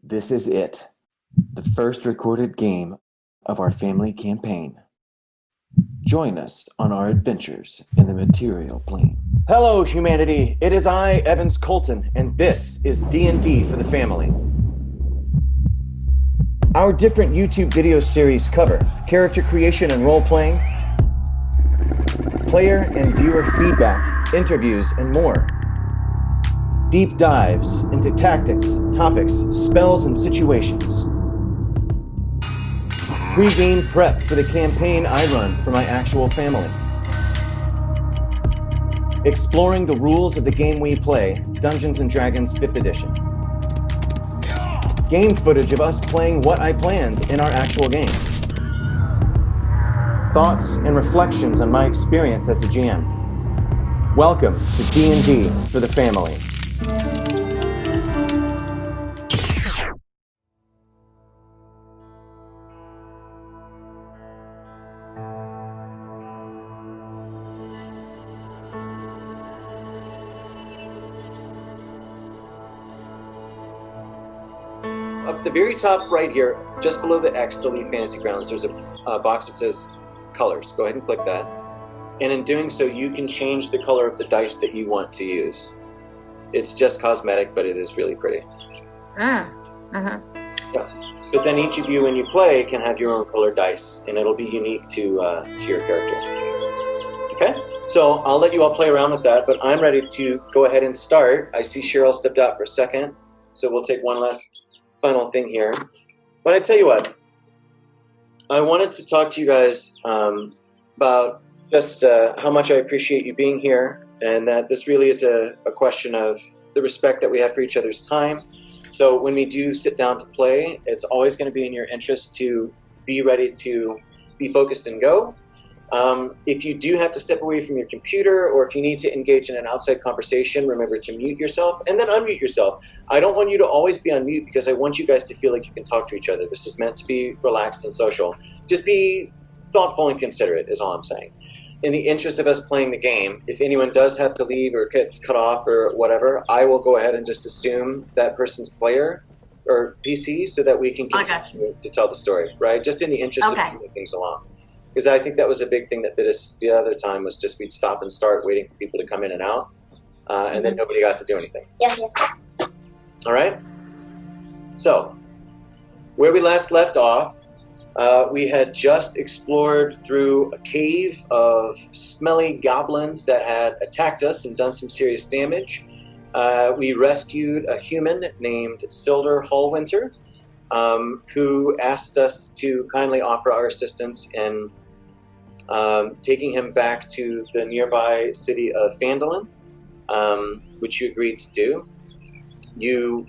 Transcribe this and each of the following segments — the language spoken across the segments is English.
This is it, the first recorded game of our family campaign. Join us on our adventures in the material plane. Hello, humanity. It is I, Evans Colton, and this is D&D for the Family. Our different YouTube video series cover character creation and role-playing, player and viewer feedback, interviews, and more. Deep dives into tactics, topics, spells, and situations. Pre-game prep for the campaign I run for my actual family. Exploring the rules of the game we play, Dungeons & Dragons 5th edition. Game footage of us playing what I planned in our actual game. Thoughts and reflections on my experience as a GM. Welcome to D&D for the Family. Up at the very top right here, just below the X to leave Fantasy Grounds, there's a box that says colors. Go ahead and click that. And in doing so, you can change the color of the dice that you want to use. It's just cosmetic, but it is really pretty. Yeah. But then each of you, when you play, can have your own colored dice, and it'll be unique to your character. Okay? So I'll let you all play around with that, but I'm ready to go ahead and start. I see Cheryl stepped out for a second, so we'll take one last final thing here. But I tell you what, I wanted to talk to you guys about just how much I appreciate you being here, and that this really is a question of the respect that we have for each other's time. So when we do sit down to play, it's always going to be in your interest to be ready to be focused and go. If you do have to step away from your computer, or if you need to engage in an outside conversation, remember to mute yourself and then unmute yourself. I don't want you to always be on mute because I want you guys to feel like you can talk to each other. This is meant to be relaxed and social. Just be thoughtful and considerate is all I'm saying. In the interest of us playing the game, if anyone does have to leave or gets cut off or whatever, I will go ahead and just assume that person's player or PC so that we can continue to tell the story, right? Just in the interest of moving things along. Because I think that was a big thing that bit us the other time, was just we'd stop and start waiting for people to come in and out, and then nobody got to do anything. Yeah. All right? So, where we last left off, we had just explored through a cave of smelly goblins that had attacked us and done some serious damage. We rescued a human named Silder Hallwinter, who asked us to kindly offer our assistance in taking him back to the nearby city of Phandalin, which you agreed to do. You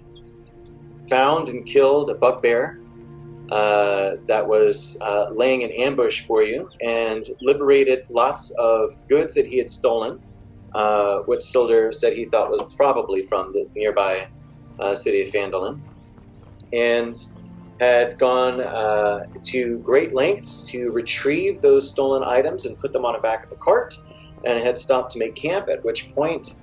found and killed a bugbear that was laying an ambush for you, and liberated lots of goods that he had stolen, which Silder said he thought was probably from the nearby city of Phandalin, and had gone to great lengths to retrieve those stolen items and put them on the back of a cart, and had stopped to make camp, at which point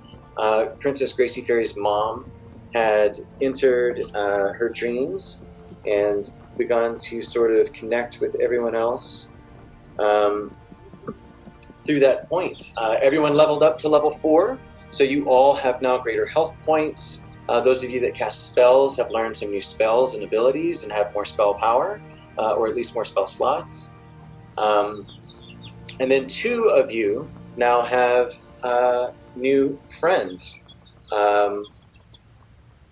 Princess Gracie Fairy's mom had entered her dreams and begun to sort of connect with everyone else through that point. Everyone leveled up to level 4, so you all have now greater health points. Those of you that cast spells have learned some new spells and abilities and have more spell power, or at least more spell slots. And then 2 of you now have new friends,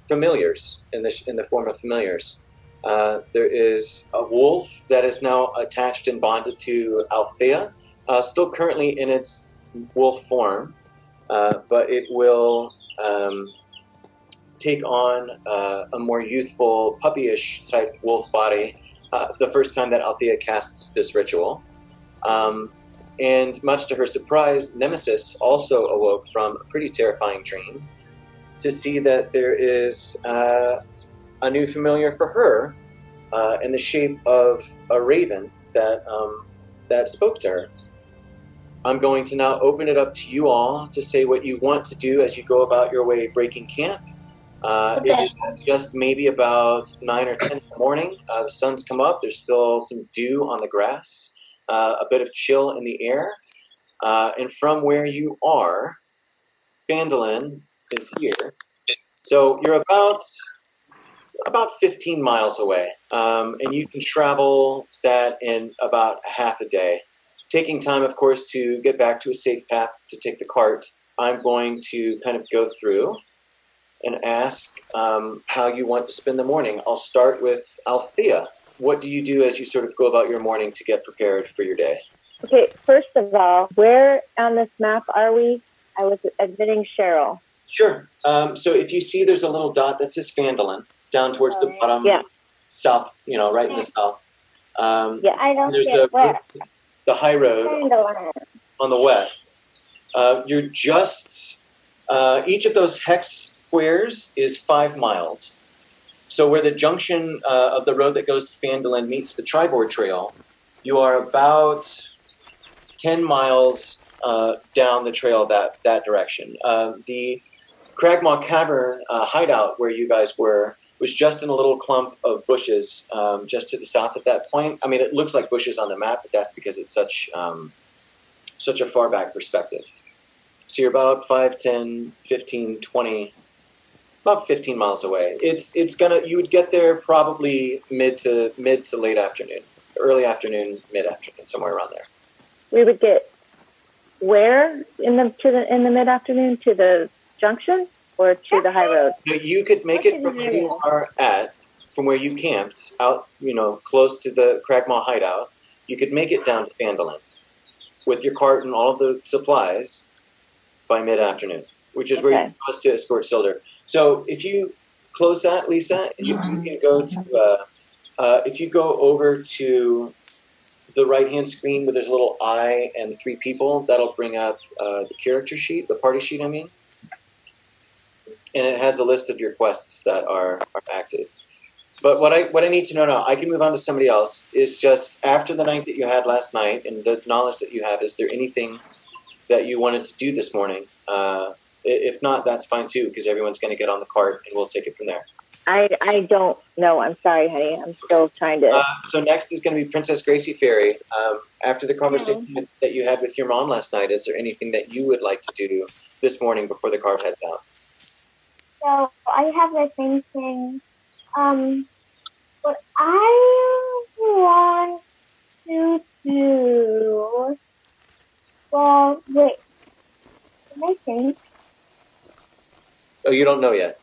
familiars, in the form of familiars. There is a wolf that is now attached and bonded to Althea, still currently in its wolf form, but it will take on a more youthful, puppyish type wolf body the first time that Althea casts this ritual. And much to her surprise, Nemesis also awoke from a pretty terrifying dream to see that there is a new familiar for her in the shape of a raven that spoke to her. I'm going to now open it up to you all to say what you want to do as you go about your way breaking camp. It is just maybe about 9 or 10 in the morning. The sun's come up. There's still some dew on the grass, a bit of chill in the air. And from where you are, Phandalin is here. So you're about 15 miles away, and you can travel that in about half a day. Taking time, of course, to get back to a safe path to take the cart. I'm going to kind of go through and ask how you want to spend the morning. I'll start with Althea. What do you do as you sort of go about your morning to get prepared for your day? Okay, first of all, where on this map are we? I was admitting Cheryl. Sure. So if you see there's a little dot that says Phandalin down towards the bottom south, right in the south. I don't there's get where. The high road Phandalin. On the west. You're just, each of those hex squares is 5 miles. So where the junction of the road that goes to Phandalin meets the Tribord Trail, you are about 10 miles down the trail that direction. The Cragmaw Cavern hideout where you guys were was just in a little clump of bushes just to the south at that point. I mean, it looks like bushes on the map, but that's because it's such a far back perspective. So you're about 5, 10, 15, 20, about 15 miles away. You would get there probably mid to late afternoon, early afternoon, mid afternoon, somewhere around there. We would get where in the mid afternoon, to the junction or to the high road? No, you could make it from where you are at, from where you camped out, close to the Cragmaw Hideout. You could make it down to Phandalin with your cart and all of the supplies by mid-afternoon, which is where you're supposed to escort Silder. So if you close that, Lisa, you can go to, if you go over to the right-hand screen where there's a little I and 3 people, that'll bring up the character sheet, the party sheet, I mean. And it has a list of your quests that are active. But what I need to know now, I can move on to somebody else, is just after the night that you had last night and the knowledge that you have, is there anything that you wanted to do this morning? If not, that's fine too, because everyone's going to get on the cart and we'll take it from there. I don't know. I'm sorry, honey. I'm still trying to... So next is going to be Princess Gracie Fairy. After the conversation that you had with your mom last night, is there anything that you would like to do this morning before the cart heads out? So I have the same thing. What I want to do... Well, wait. Can I think? Oh, you don't know yet?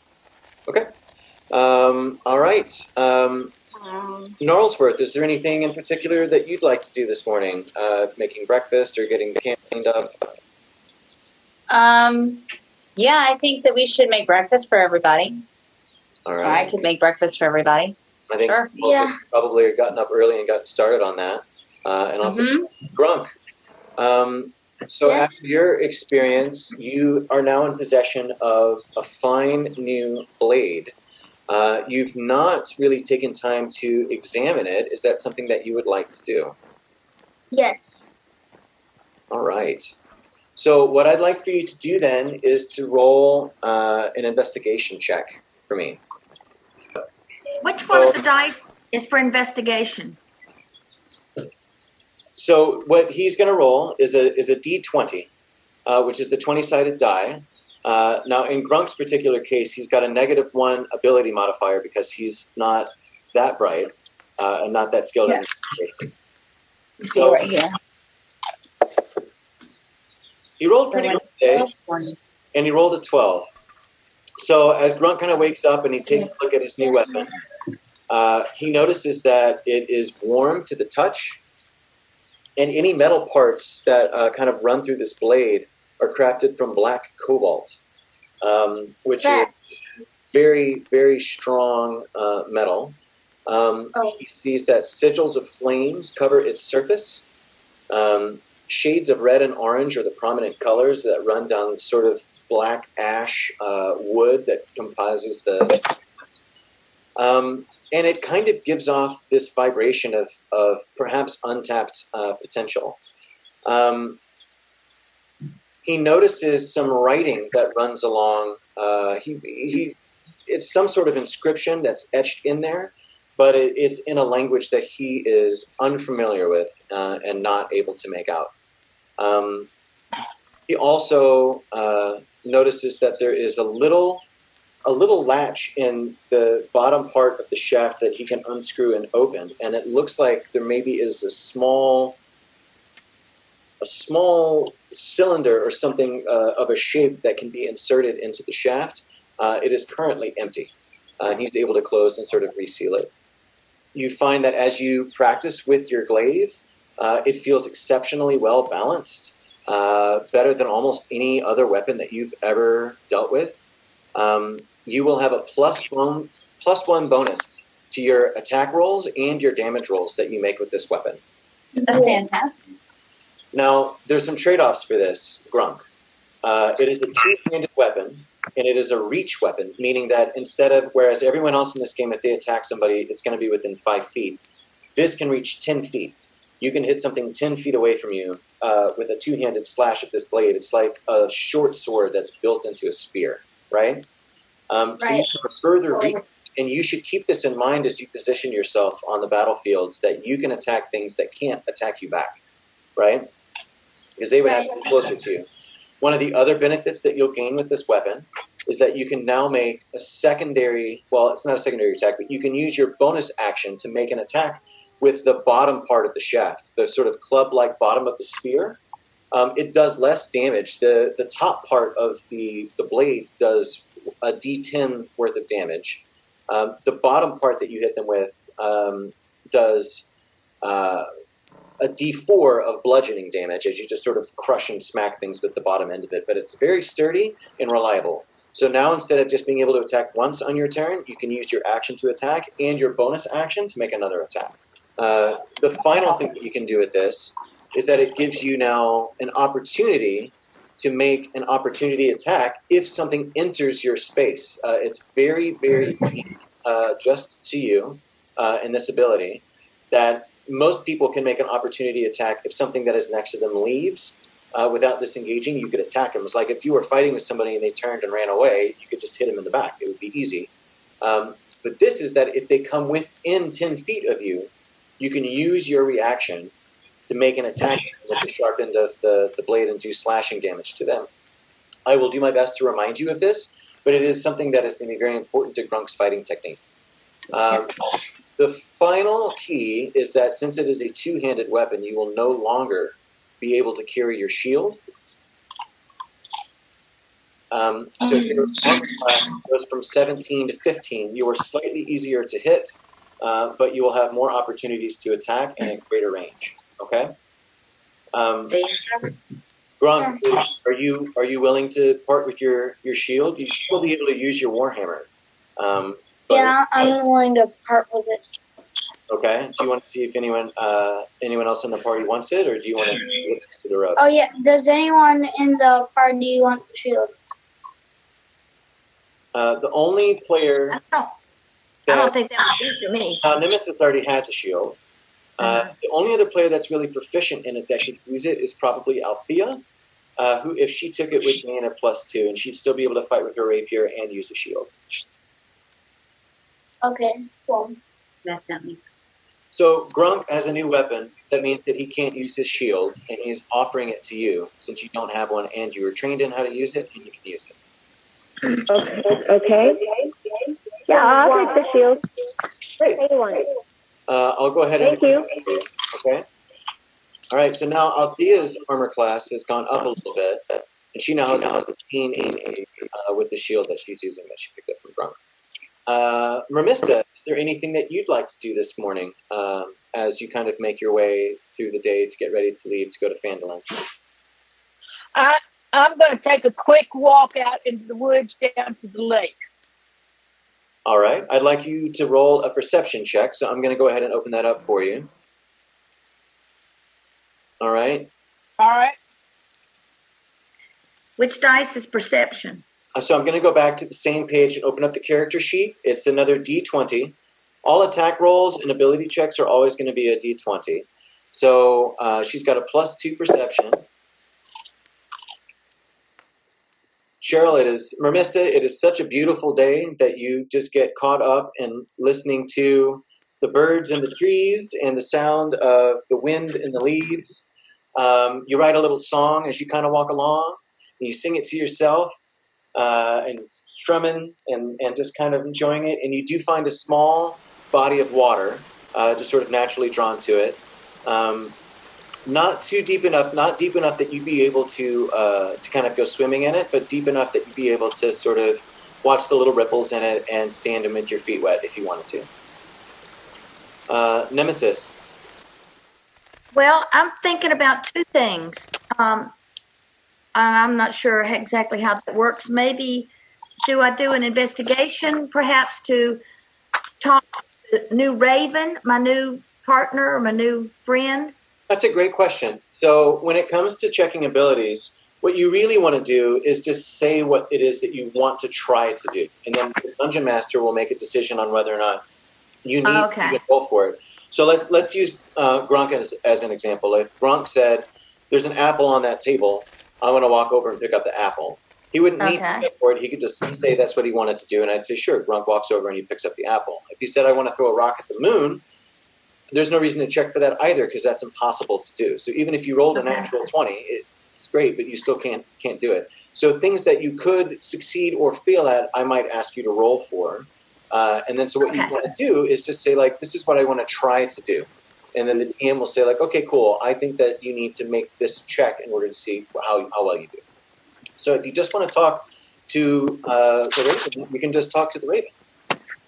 Okay. All right. Gnarlesworth, is there anything in particular that you'd like to do this morning? Making breakfast or getting the camp cleaned up? Yeah, I think that we should make breakfast for everybody. All right. Or I could make breakfast for everybody. I think sure. most of you probably have gotten up early and gotten started on that. And I'll Grunk. So after your experience, you are now in possession of a fine new blade. You've not really taken time to examine it. Is that something that you would like to do? Yes. All right. So what I'd like for you to do then is to roll an investigation check for me. Which one of the dice is for investigation? So what he's going to roll is a D20, which is the 20-sided die. Now, in Grunk's particular case, he's got a -1 ability modifier because he's not that bright and not that skilled. Yeah. So right here. He rolled pretty good today, and he rolled a 12. So as Grunk kind of wakes up and he takes a look at his new weapon, he notices that it is warm to the touch, and any metal parts that kind of run through this blade are crafted from black cobalt, which is very, very strong metal. He sees that sigils of flames cover its surface. Shades of red and orange are the prominent colors that run down the sort of black ash wood that composes the... and it kind of gives off this vibration of perhaps untapped potential. He notices some writing that runs along. it's some sort of inscription that's etched in there, but it's in a language that he is unfamiliar with and not able to make out. He also notices that there is a little latch in the bottom part of the shaft that he can unscrew and open, and it looks like there maybe is a small cylinder or something of a shape that can be inserted into the shaft. It is currently empty. He's able to close and sort of reseal it. You find that as you practice with your glaive, it feels exceptionally well balanced, better than almost any other weapon that you've ever dealt with. You will have a plus one bonus to your attack rolls and your damage rolls that you make with this weapon. That's fantastic. Now, there's some trade-offs for this, Grunk. It is a two-handed weapon, and it is a reach weapon, meaning that whereas everyone else in this game, if they attack somebody, it's going to be within 5 feet. This can reach 10 feet. You can hit something 10 feet away from you with a two-handed slash of this blade. It's like a short sword that's built into a spear, right? So you have a further reach, and you should keep this in mind as you position yourself on the battlefields, that you can attack things that can't attack you back, right? Because they would have to be closer to you. One of the other benefits that you'll gain with this weapon is that you can now make a secondary, well, it's not a secondary attack, but you can use your bonus action to make an attack with the bottom part of the shaft, the sort of club-like bottom of the spear. It does less damage. The top part of the blade does a D10 worth of damage. The bottom part that you hit them with does a D4 of bludgeoning damage as you just sort of crush and smack things with the bottom end of it. But it's very sturdy and reliable. So now instead of just being able to attack once on your turn, you can use your action to attack and your bonus action to make another attack. The final thing that you can do with this is that it gives you now an opportunity to make an opportunity attack if something enters your space. It's very, very just to you in this ability that most people can make an opportunity attack if something that is next to them leaves without disengaging. You could attack them. It's like if you were fighting with somebody and they turned and ran away, you could just hit them in the back. It would be easy. But this is that if they come within 10 feet of you, you can use your reaction to make an attack with the sharp end of the blade and do slashing damage to them. I will do my best to remind you of this, but it is something that is going to be very important to Grunk's fighting technique. The final key is that since it is a two-handed weapon, you will no longer be able to carry your shield. So your armor class goes from 17 to 15. You are slightly easier to hit, but you will have more opportunities to attack and at greater range. Okay? Grunk, are you willing to part with your shield? You should still be able to use your warhammer. Yeah, I'm willing to part with it. Okay. Do you want to see if anyone else in the party wants it, or do you want to look to the ropes? Oh yeah, does anyone in the party want the shield? The only player. I don't think that would be for me. Nemesis already has a shield. The only other player that's really proficient in it that could use it is probably Althea, who, if she took it, would gain a +2, and she'd still be able to fight with her rapier and use a shield. Okay, cool. That's not me. So Grunk has a new weapon. That means that he can't use his shield, and he's offering it to you since you don't have one, and you were trained in how to use it, and you can use it. Okay. Yeah, I'll take the shield. Great. I'll go ahead and... Thank you. Okay. All right, so now Althea's armor class has gone up a little bit, and she now has 15 AC with the shield that she's using that she picked up from Grunk. Mermista, is there anything that you'd like to do this morning as you kind of make your way through the day to get ready to leave to go to Phandalin? I'm going to take a quick walk out into the woods down to the lake. All right. I'd like you to roll a perception check, so I'm going to go ahead and open that up for you. All right. All right. Which dice is perception? So I'm going to go back to the same page and open up the character sheet. It's another D20. All attack rolls and ability checks are always going to be a D20. So she's got a +2 perception. Cheryl, Mermista, it is such a beautiful day that you just get caught up in listening to the birds in the trees and the sound of the wind in the leaves. You write a little song as you kind of walk along, and you sing it to yourself, and strumming and just kind of enjoying it. And you do find a small body of water, just sort of naturally drawn to it. Not too deep enough, not deep enough that you'd be able to kind of go swimming in it, but deep enough that you'd be able to sort of watch the little ripples in it and stand in with your feet wet if you wanted to. Nemesis. Well, I'm thinking about two things. I'm not sure exactly how that works. Maybe do I do an investigation, perhaps to talk to the new Raven, my new partner or my new friend? That's a great question. So when it comes to checking abilities, what you really want to do is just say what it is that you want to try to do. And then the Dungeon Master will make a decision on whether or not you need to go for it. So let's use Grunk as an example. If Grunk said, there's an apple on that table, I want to walk over and pick up the apple. He wouldn't need to go for it. He could just say that's what he wanted to do. And I'd say, sure. Grunk walks over and he picks up the apple. If he said, I want to throw a rock at the moon, there's no reason to check for that either, because that's impossible to do. So even if you rolled a natural 20, it's great, but you still can't do it. So things that you could succeed or fail at, I might ask you to roll for. And then so what you want to do is just say, like, this is what I want to try to do. And then the DM will say, like, okay, cool. I think that you need to make this check in order to see how well you do. So if you just want to talk to the Raven, we can just talk to the Raven.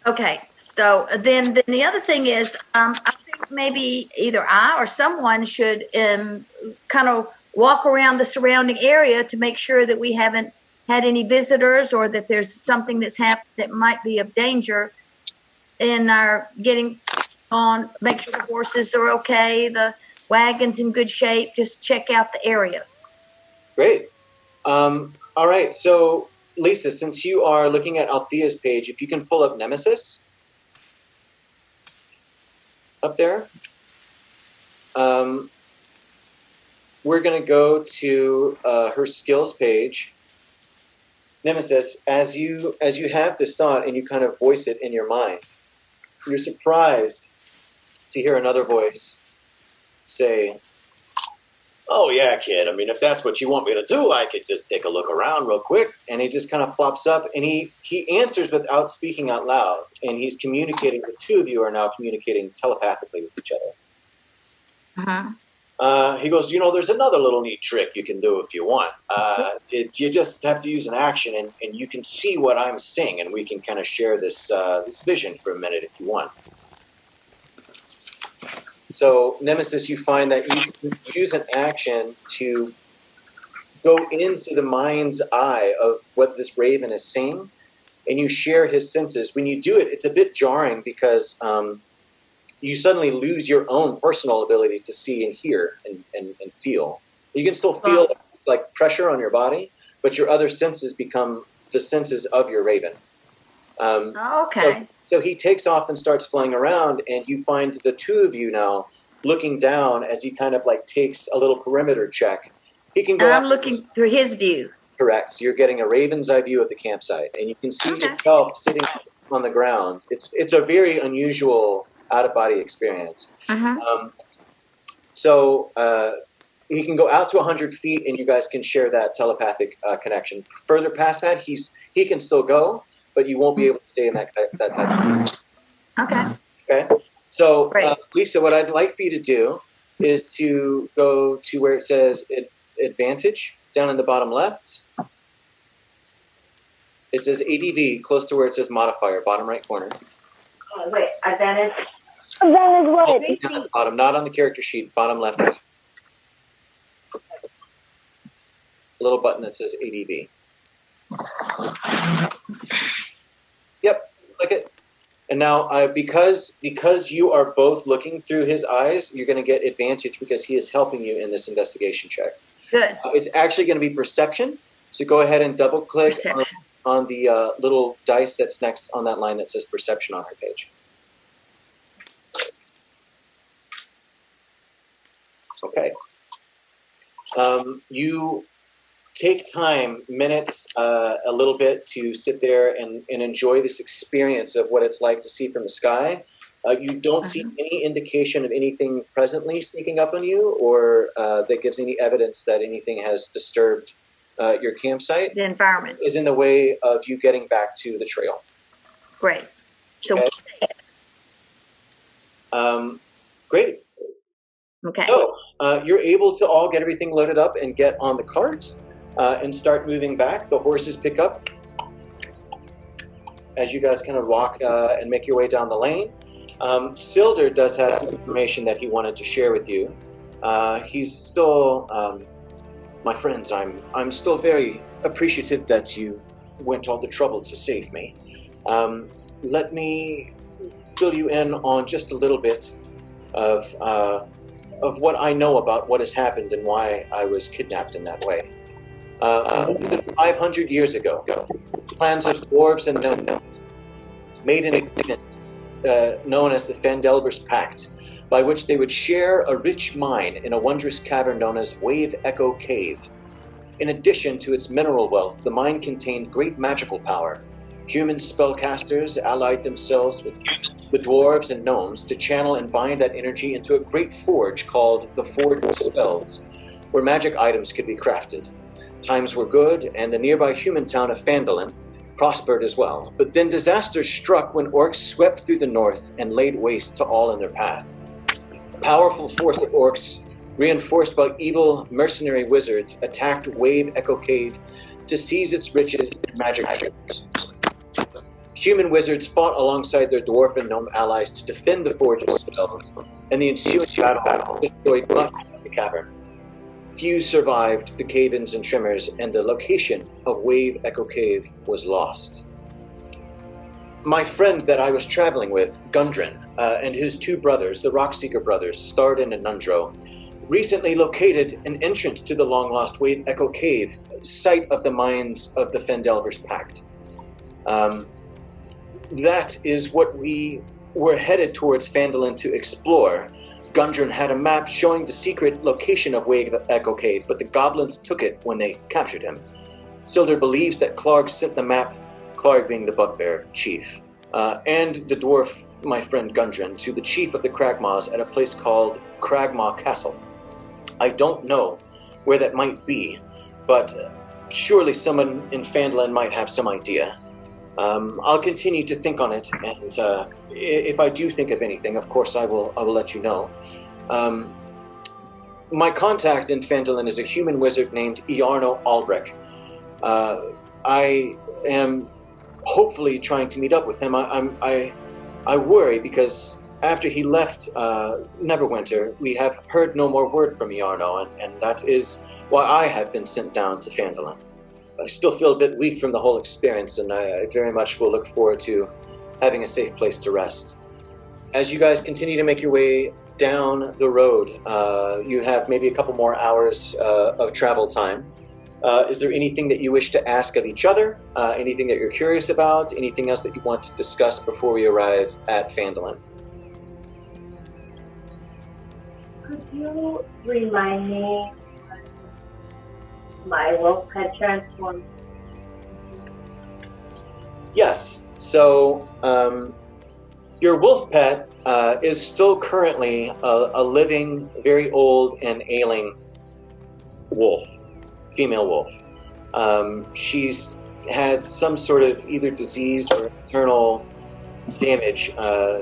Okay, so then the other thing is, I think maybe either I or someone should kind of walk around the surrounding area to make sure that we haven't had any visitors or that there's something that's happened that might be of danger in our getting on, make sure the horses are okay, the wagon's in good shape, just check out the area. Great. All right, so Lisa, since you are looking at Althea's page, if you can pull up Nemesis up there. We're going to go to her skills page. Nemesis, as you have this thought and you kind of voice it in your mind, you're surprised to hear another voice say, oh, yeah, kid. I mean, if that's what you want me to do, I could just take a look around real quick. And he just kind of flops up, and he answers without speaking out loud. And he's communicating. The two of you are now communicating telepathically with each other. He goes, there's another little neat trick you can do if you want. You just have to use an action, and you can see what I'm seeing, and we can kind of share this vision for a minute if you want. So, Nemesis, you find that you can use an action to go into the mind's eye of what this Raven is seeing, and you share his senses. When you do it, it's a bit jarring because you suddenly lose your own personal ability to see and hear and feel. You can still feel like pressure on your body, but your other senses become the senses of your Raven. So he takes off and starts flying around, and you find the two of you now looking down as he kind of like takes a little perimeter check. He can go. And I'm looking through his view. Correct. So you're getting a raven's eye view of the campsite, and you can see yourself sitting on the ground. It's a very unusual out-of-body experience. So he can go out to 100 feet, and you guys can share that telepathic connection. Further past that, he can still go, but you won't be able to stay in that type of Okay. So, Lisa, what I'd like for you to do is to go to where it says advantage down in the bottom left. It says ADV close to where it says modifier, bottom right corner. Wait, advantage? Advantage what? Down at the bottom, not on the character sheet, bottom left. A little button that says ADV. Yep, click it. And now, because you are both looking through his eyes, you're going to get advantage because he is helping you in this investigation check. Good. It's actually going to be perception. So go ahead and double click on the little dice that's next on that line that says perception on her page. Okay. take time, minutes, a little bit to sit there and enjoy this experience of what it's like to see from the sky. You don't see any indication of anything presently sneaking up on you, or that gives any evidence that anything has disturbed your campsite. The environment is in the way of you getting back to the trail. Great. So, okay. Great. Okay. So you're able to all get everything loaded up and get on the cart and start moving back. The horses pick up as you guys kind of walk and make your way down the lane. Silder does have some information that he wanted to share with you. He's still, my friends, I'm still very appreciative that you went all the trouble to save me. Let me fill you in on just a little bit of what I know about what has happened and why I was kidnapped in that way. 500 years ago, clans of dwarves and gnomes made an agreement known as the Phandelver's Pact, by which they would share a rich mine in a wondrous cavern known as Wave Echo Cave. In addition to its mineral wealth, the mine contained great magical power. Human spellcasters allied themselves with the dwarves and gnomes to channel and bind that energy into a great forge called the Forge of Spells, where magic items could be crafted. Times were good, and the nearby human town of Phandalin prospered as well. But then disaster struck when orcs swept through the north and laid waste to all in their path. A powerful force of orcs, reinforced by evil mercenary wizards, attacked Wave Echo Cave to seize its riches and magic items. Human wizards fought alongside their dwarf and gnome allies to defend the Forge of Spells, and the ensuing battle destroyed much of the cavern. Few survived the cave-ins and tremors, and the location of Wave Echo Cave was lost. My friend that I was traveling with, Gundren, and his two brothers, the Rockseeker brothers, Starden and Nundro, recently located an entrance to the long-lost Wave Echo Cave, site of the mines of the Phandelver's Pact. That is what we were headed towards Phandalin to explore. Gundren had a map showing the secret location of Wave Echo Cave, but the goblins took it when they captured him. Silder believes that Clark sent the map, Clark being the bugbear chief, and the dwarf, my friend Gundren, to the chief of the Cragmaws at a place called Cragmaw Castle. I don't know where that might be, but surely someone in Phandalin might have some idea. I'll continue to think on it, and if I do think of anything, of course I will let you know. My contact in Phandalin is a human wizard named Iarno Albrecht. I am hopefully trying to meet up with him. I worry because after he left Neverwinter, we have heard no more word from Iarno, and that is why I have been sent down to Phandalin. I still feel a bit weak from the whole experience, and I very much will look forward to having a safe place to rest. As you guys continue to make your way down the road, you have maybe a couple more hours of travel time. Is there anything that you wish to ask of each other? Anything that you're curious about? Anything else that you want to discuss before we arrive at Phandalin? Could you remind me my wolf had transformed? Yes. So your wolf pet is still currently a living, very old and ailing wolf, female wolf. She's had some sort of either disease or internal damage.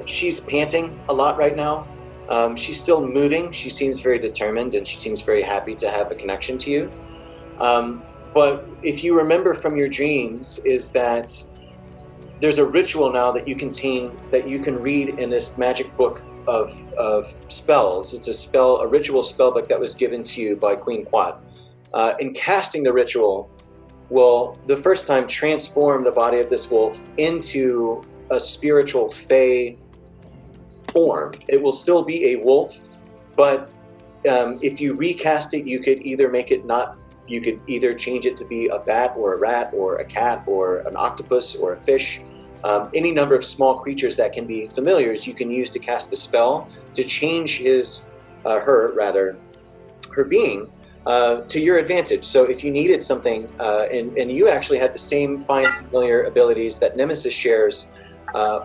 She's panting a lot right now. She's still moving. She seems very determined, and she seems very happy to have a connection to you. But if you remember from your dreams, is that there's a ritual now that you can read in this magic book of spells. It's a ritual spell book that was given to you by Queen Quat. In casting the ritual, will the first time transform the body of this wolf into a spiritual fey form. It will still be a wolf, but if you recast it, you could either make it not. You could either change it to be a bat or a rat or a cat or an octopus or a fish. Any number of small creatures that can be familiars you can use to cast the spell to change her being. to your advantage. So if you needed something, and you actually had the same find familiar abilities that Nemesis shares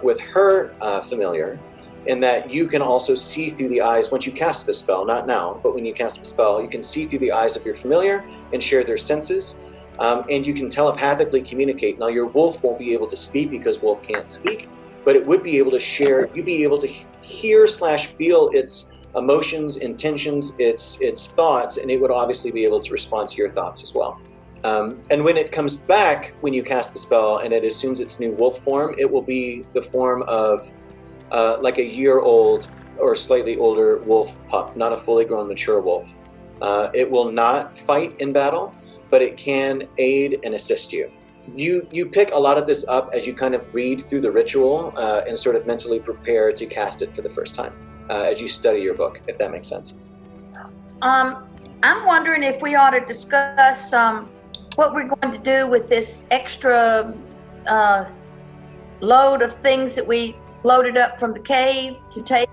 with her familiar, in that you can also see through the eyes once you cast the spell, not now, but when you cast the spell, you can see through the eyes of your familiar and share their senses, and you can telepathically communicate. Now your wolf won't be able to speak because wolf can't speak, but it would be able to share, you'd be able to hear/feel its emotions, intentions, its thoughts, and it would obviously be able to respond to your thoughts as well. And when it comes back, when you cast the spell and it assumes its new wolf form, it will be the form of like a year-old or slightly older wolf pup, not a fully grown mature wolf. It will not fight in battle, but it can aid and assist you. You pick a lot of this up as you kind of read through the ritual and sort of mentally prepare to cast it for the first time as you study your book, if that makes sense. I'm wondering if we ought to discuss what we're going to do with this extra load of things that we loaded up from the cave to take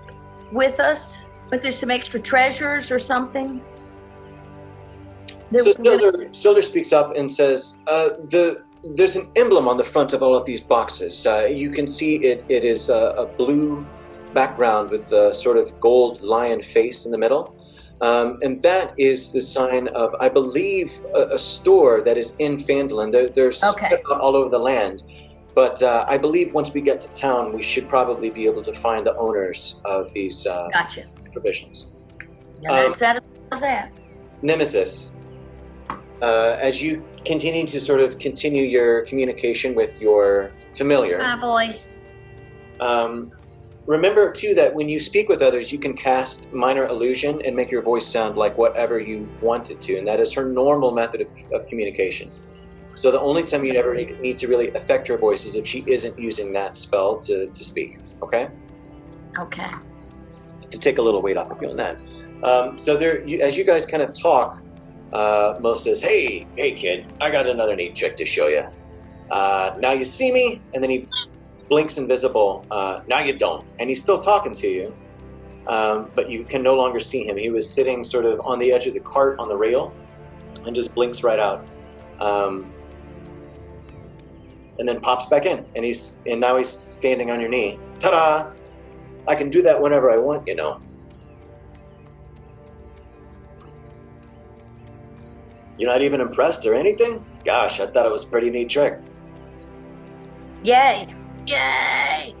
with us. But there's some extra treasures or something. So Silder speaks up and says, there's an emblem on the front of all of these boxes. You can see it is a blue background with the sort of gold lion face in the middle. And that is the sign of, I believe, a store that is in Phandalin. They're spread out all over the land. But I believe once we get to town, we should probably be able to find the owners of these provisions. How's that? Nemesis, as you continue to sort of continue your communication with your familiar. My voice. Remember, too, that when you speak with others, you can cast minor illusion and make your voice sound like whatever you want it to, and that is her normal method of communication. So the only time you'd ever need to really affect her voice is if she isn't using that spell to speak, okay? Okay. To take a little weight off of doing that. So there, as you guys kind of talk, Mo says, hey kid, I got another neat trick to show you. Now you see me, and then he blinks invisible. Now you don't. And he's still talking to you, but you can no longer see him. He was sitting sort of on the edge of the cart on the rail and just blinks right out. And then pops back in, and now he's standing on your knee. Ta-da! I can do that whenever I want, you know. You're not even impressed or anything? Gosh, I thought it was a pretty neat trick. Yay! Yay!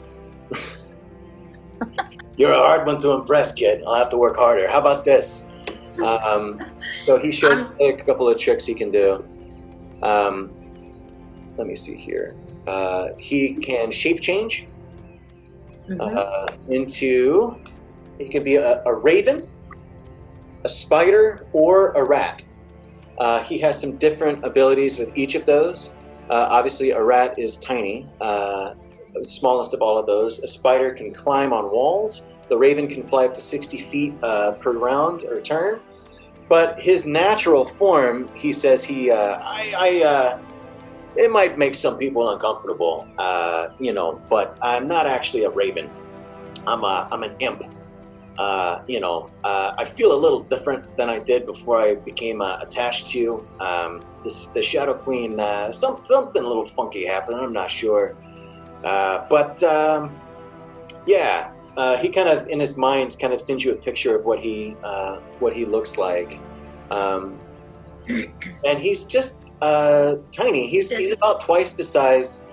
You're a hard one to impress, kid. I'll have to work harder. How about this? So he shows a couple of tricks he can do. Let me see here. He can shape change into, he could be a raven, a spider, or a rat. He has some different abilities with each of those. Obviously, a rat is tiny, the smallest of all of those. A spider can climb on walls. The raven can fly up to 60 feet per round or turn. But his natural form, he says, it might make some people uncomfortable, but I'm not actually a raven. I'm an imp. I feel a little different than I did before I became attached to the Shadow Queen. Something a little funky happened. I'm not sure, he kind of in his mind kind of sends you a picture of what he looks like, and he's just tiny. He's about twice the size,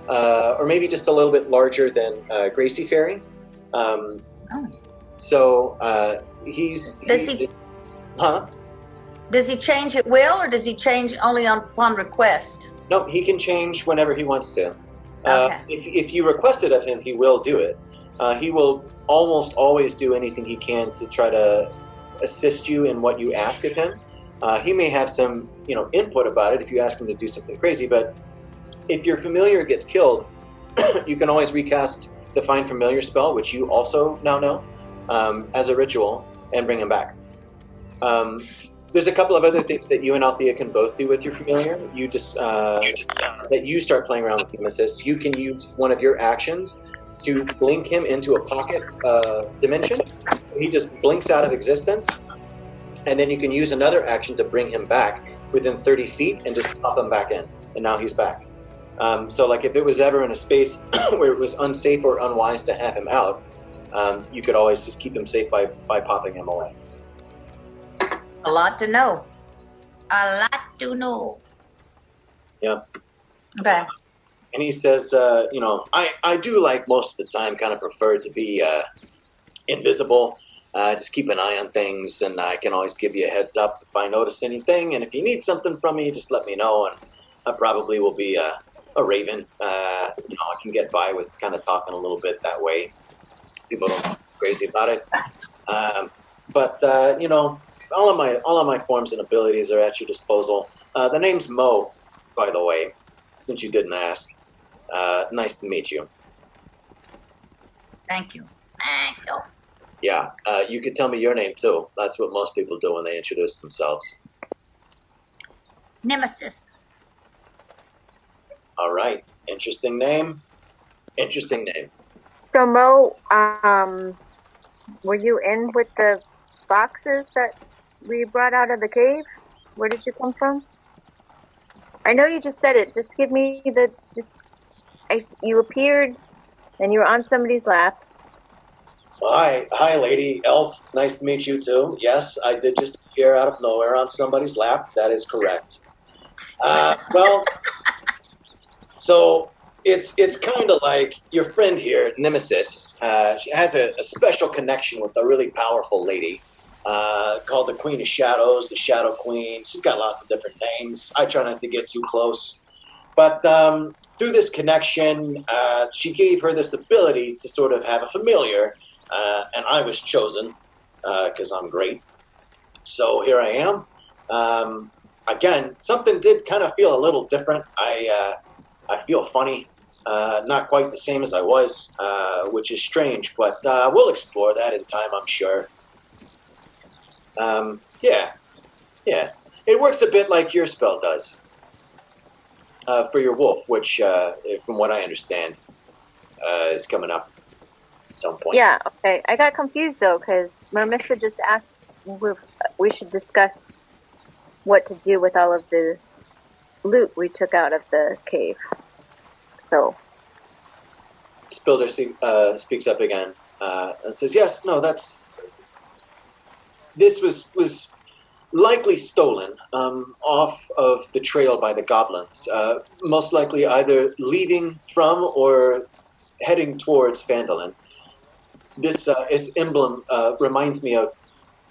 or maybe just a little bit larger than Gracie Fairy. So Does he change at will, or does he change only upon request? No, he can change whenever he wants to. Okay. If you request it of him, he will do it. He will almost always do anything he can to try to assist you in what you ask of him. He may have some, input about it if you ask him to do something crazy. But if your familiar gets killed, you can always recast the Find Familiar spell, which you also now know, as a ritual, and bring him back. There's a couple of other things that you and Althea can both do with your familiar. You just that you start playing around with Nemesis. You can use one of your actions to blink him into a pocket dimension. He just blinks out of existence, and then you can use another action to bring him back within 30 feet and just pop him back in, and now he's back. So like if it was ever in a space where it was unsafe or unwise to have him out, you could always just keep him safe by popping him away. A lot to know. A lot to know. Yeah. Okay. And he says, I do like most of the time kind of prefer to be invisible. Just keep an eye on things, and I can always give you a heads up if I notice anything. And if you need something from me, just let me know. And I probably will be a raven. I can get by with kind of talking a little bit that way. People don't get crazy about it. But all of my forms and abilities are at your disposal. The name's Mo, by the way, since you didn't ask. Nice to meet you. Thank you. Thank you. Yeah, you could tell me your name too. That's what most people do when they introduce themselves. Nemesis. All right. Interesting name. Interesting name. So Mo, were you in with the boxes that we brought out of the cave? Where did you come from? I know you just said it. Just give me you appeared and you were on somebody's lap. Well, hi, lady elf. Nice to meet you too. Yes, I did just appear out of nowhere on somebody's lap. That is correct. So it's kind of like your friend here, Nemesis. She has a special connection with a really powerful lady called the Queen of Shadows, the Shadow Queen. She's got lots of different names. I try not to get too close. But through this connection, she gave her this ability to sort of have a familiar, and I was chosen because I'm great. So here I am. Again, something did kind of feel a little different. I feel funny, not quite the same as I was, which is strange, but we'll explore that in time, I'm sure. Yeah. It works a bit like your spell does for your wolf, which, from what I understand, is coming up at some point. Yeah, okay. I got confused, though, because Mermista just asked if we should discuss what to do with all of the loot we took out of the cave. So Spilder speaks up again and says, yes, no, this was likely stolen off of the trail by the goblins, most likely either leaving from or heading towards Phandalin. This emblem reminds me of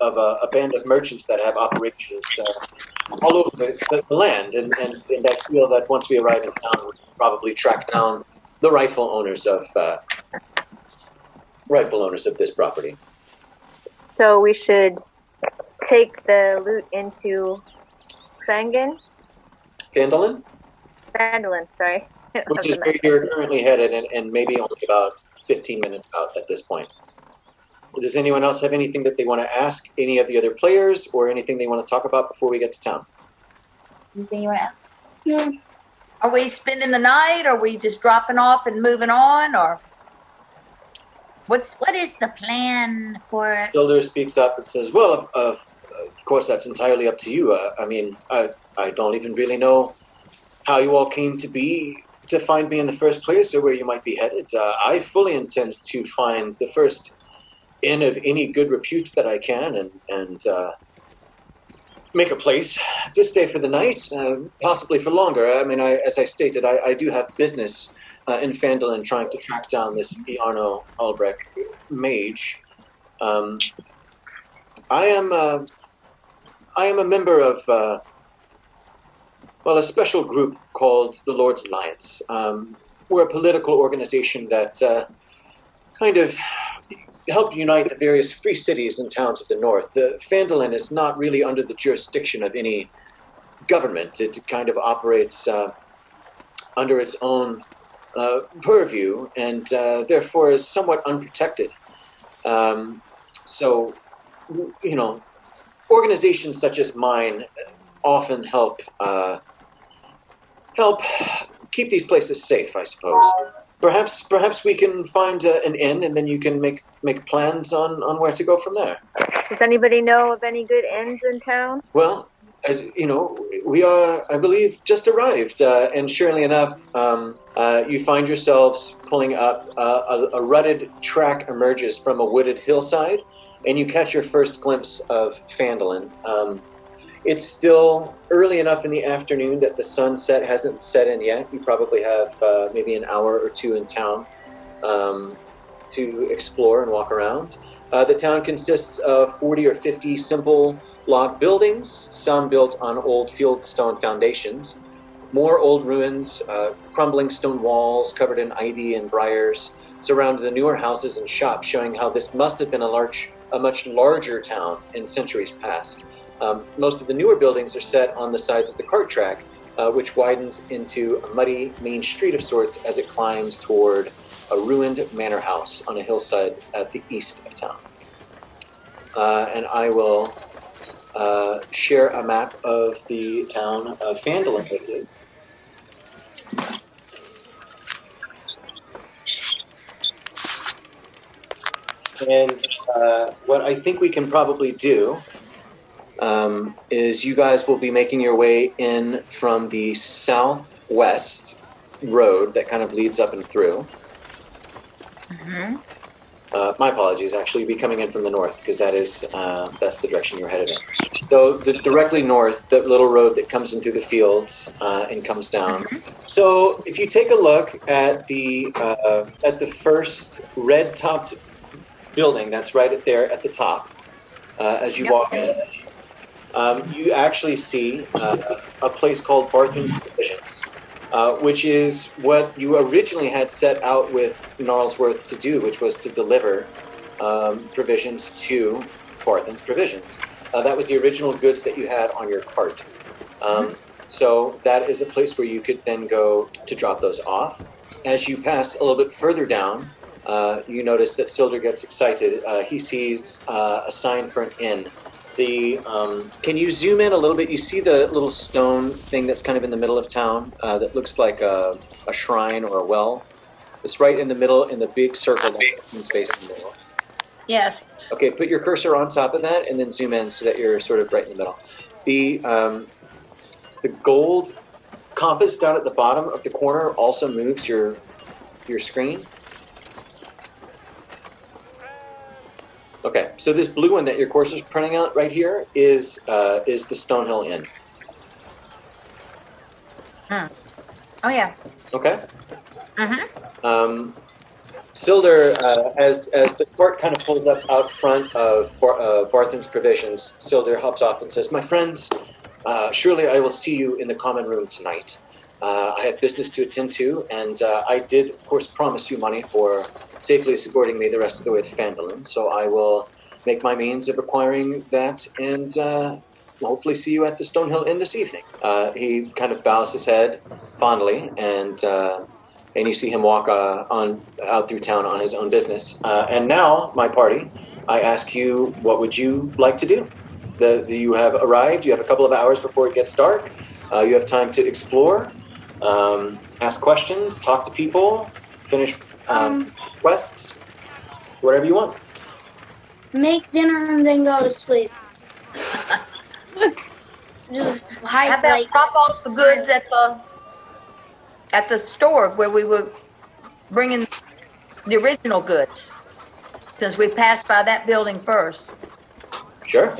a band of merchants that have operations all over the land, and I feel that once we arrive in town, we'll probably track down the rightful owners of this property. So we should take the loot into Phandalin, sorry. Which is where you're currently headed, and maybe only about 15 minutes out at this point. Does anyone else have anything that they want to ask any of the other players, or anything they want to talk about before we get to town? Anything you want to ask? No. Are we spending the night? Are we just dropping off and moving on? Or what is the plan for it? Builder speaks up and says, well, of course, that's entirely up to you. I don't even really know how you all came to find me in the first place, or where you might be headed. I fully intend to find the first inn of any good repute that I can, and make a place to stay for the night, possibly for longer. I mean, as I stated, I do have business in Phandalin trying to track down this Iarno Albrecht mage. I am a member of a special group called the Lord's Alliance. We're a political organization that kind of help unite the various free cities and towns of the north. The Phandalin is not really under the jurisdiction of any government. It kind of operates under its own purview, and therefore is somewhat unprotected. So, organizations such as mine often help keep these places safe, I suppose. Perhaps we can find an inn, and then you can make plans on where to go from there. Does anybody know of any good inns in town? Well, as you know, we are, I believe, just arrived, and surely enough, you find yourselves pulling up. A rutted track emerges from a wooded hillside, and you catch your first glimpse of Phandalin. It's still early enough in the afternoon that the sunset hasn't set in yet. You probably have maybe an hour or two in town to explore and walk around. The town consists of 40 or 50 simple log buildings, some built on old fieldstone foundations, more old ruins, crumbling stone walls covered in ivy and briars surround the newer houses and shops, showing how this must have been a much larger town in centuries past. Most of the newer buildings are set on the sides of the cart track, which widens into a muddy main street of sorts as it climbs toward a ruined manor house on a hillside at the east of town. And I will share a map of the town of Phandalin with you. And what I think we can probably do is you guys will be making your way in from the southwest road that kind of leads up and through. Mm-hmm. My apologies, actually, you'll be coming in from the north because that's the direction you're headed in. So directly north, the little road that comes in through the fields and comes down. Mm-hmm. So if you take a look at the first red-topped building that's right there at the top, as you walk in, you actually see a place called Barthen's Provisions, which is what you originally had set out with Gnarlesworth to do, which was to deliver provisions to Barthen's Provisions. That was the original goods that you had on your cart. So that is a place where you could then go to drop those off. As you pass a little bit further down, you notice that Silder gets excited. He sees a sign for an inn. Can you zoom in a little bit? You see the little stone thing that's kind of in the middle of town that looks like a shrine or a well? It's right in the middle in the big circle in space in the middle. Yes. Okay, put your cursor on top of that and then zoom in so that you're sort of right in the middle. The gold compass down at the bottom of the corner also moves your screen. Okay, so this blue one that your cursor's printing out right here is the Stonehill Inn. Oh yeah. Okay. Mm-hmm. Silder, as the cart kind of pulls up out front of Barthen's Provisions, Silder hops off and says, "My friends, surely I will see you in the common room tonight. I have business to attend to, and I did, of course, promise you money for safely escorting me the rest of the way to Phandalin, so I will make my means of acquiring that and hopefully see you at the Stonehill Inn this evening." He kind of bows his head fondly, and you see him walk out through town on his own business. And now, my party, I ask you, what would you like to do? You have arrived. You have a couple of hours before it gets dark. You have time to explore, ask questions, talk to people, finish quests, whatever you want. Make dinner and then go to sleep. Just hike, How about drop off the goods at the store where we were bringing the original goods, since we passed by that building first. Sure.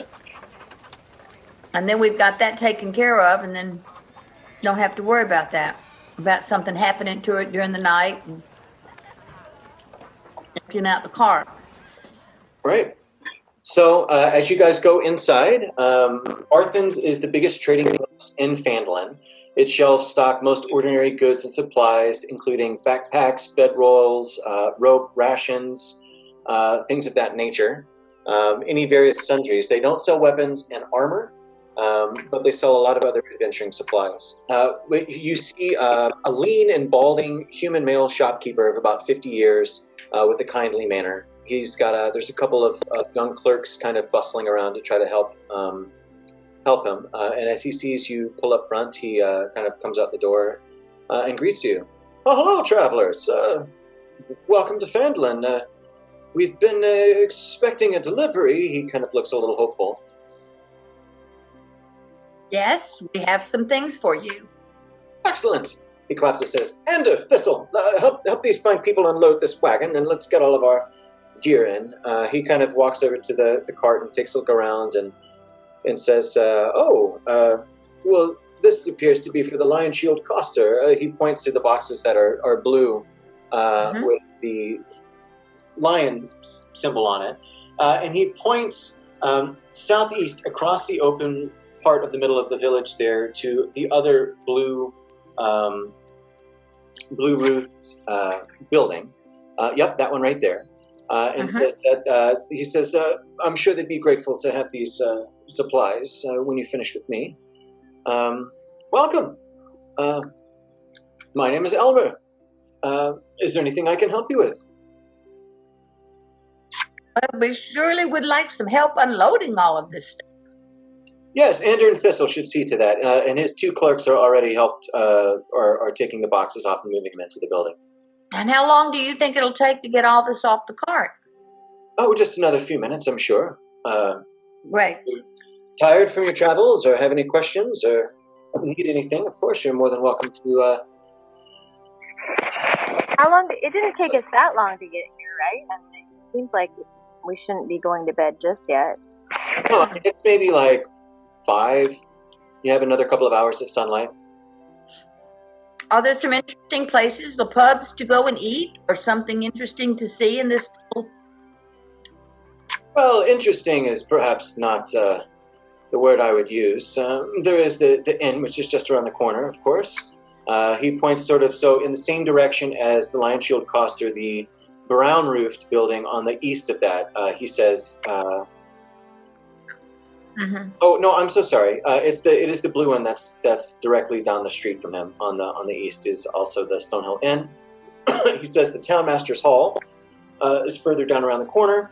And then we've got that taken care of, and then don't have to worry about that, about something happening to it during the night and emptying out the car. Right. So as you guys go inside, Barthen's is the biggest trading post in Phandalin. Its shelves stock most ordinary goods and supplies, including backpacks, bedrolls, rope, rations, things of that nature. Any various sundries. They don't sell weapons and armor, but they sell a lot of other adventuring supplies. You see a lean and balding human male shopkeeper of about 50 years with a kindly manner. He's got there's a couple of young clerks kind of bustling around to try to help him. And as he sees you pull up front, he kind of comes out the door and greets you. "Oh, hello, travelers. Welcome to Phandalin. we've been expecting a delivery. He kind of looks a little hopeful. Yes, we have some things for you. Excellent. He claps and says, Ender, Thistle, help these fine people unload this wagon, and let's get all of our gear in. He kind of walks over to the cart and takes a look around and says, well, this appears to be for the Lion Shield Coster. He points to the boxes that are blue with the lion symbol on it. And he points southeast across the open part of the middle of the village there to the other blue roofed building. Yep, that one right there. And says that he says, I'm sure they'd be grateful to have these supplies when you finish with me. Welcome. My name is Elmer. Is there anything I can help you with? Well, we surely would like some help unloading all of this stuff. Yes, Ander and Thistle should see to that. And his two clerks are already helped, are taking the boxes off and moving them into the building. And how long do you think it'll take to get all this off the cart? Oh, just another few minutes, I'm sure. Right. Tired from your travels, or have any questions, or need anything? Of course, you're more than welcome to. How long? It didn't take us that long to get here, right? I mean, it seems like we shouldn't be going to bed just yet. No, it's maybe like 5. You have another couple of hours of sunlight. Are there some interesting places, the pubs to go and eat, or something interesting to see in this? Well, interesting is perhaps not the word I would use. There is the inn, which is just around the corner, of course. He points sort of so in the same direction as the Lion Shield Coster, the brown roofed building on the east of that. He says, "Oh no, I'm so sorry. It is the blue one that's directly down the street from him. On the east is also the Stonehill Inn." He says the Townmaster's Hall is further down around the corner.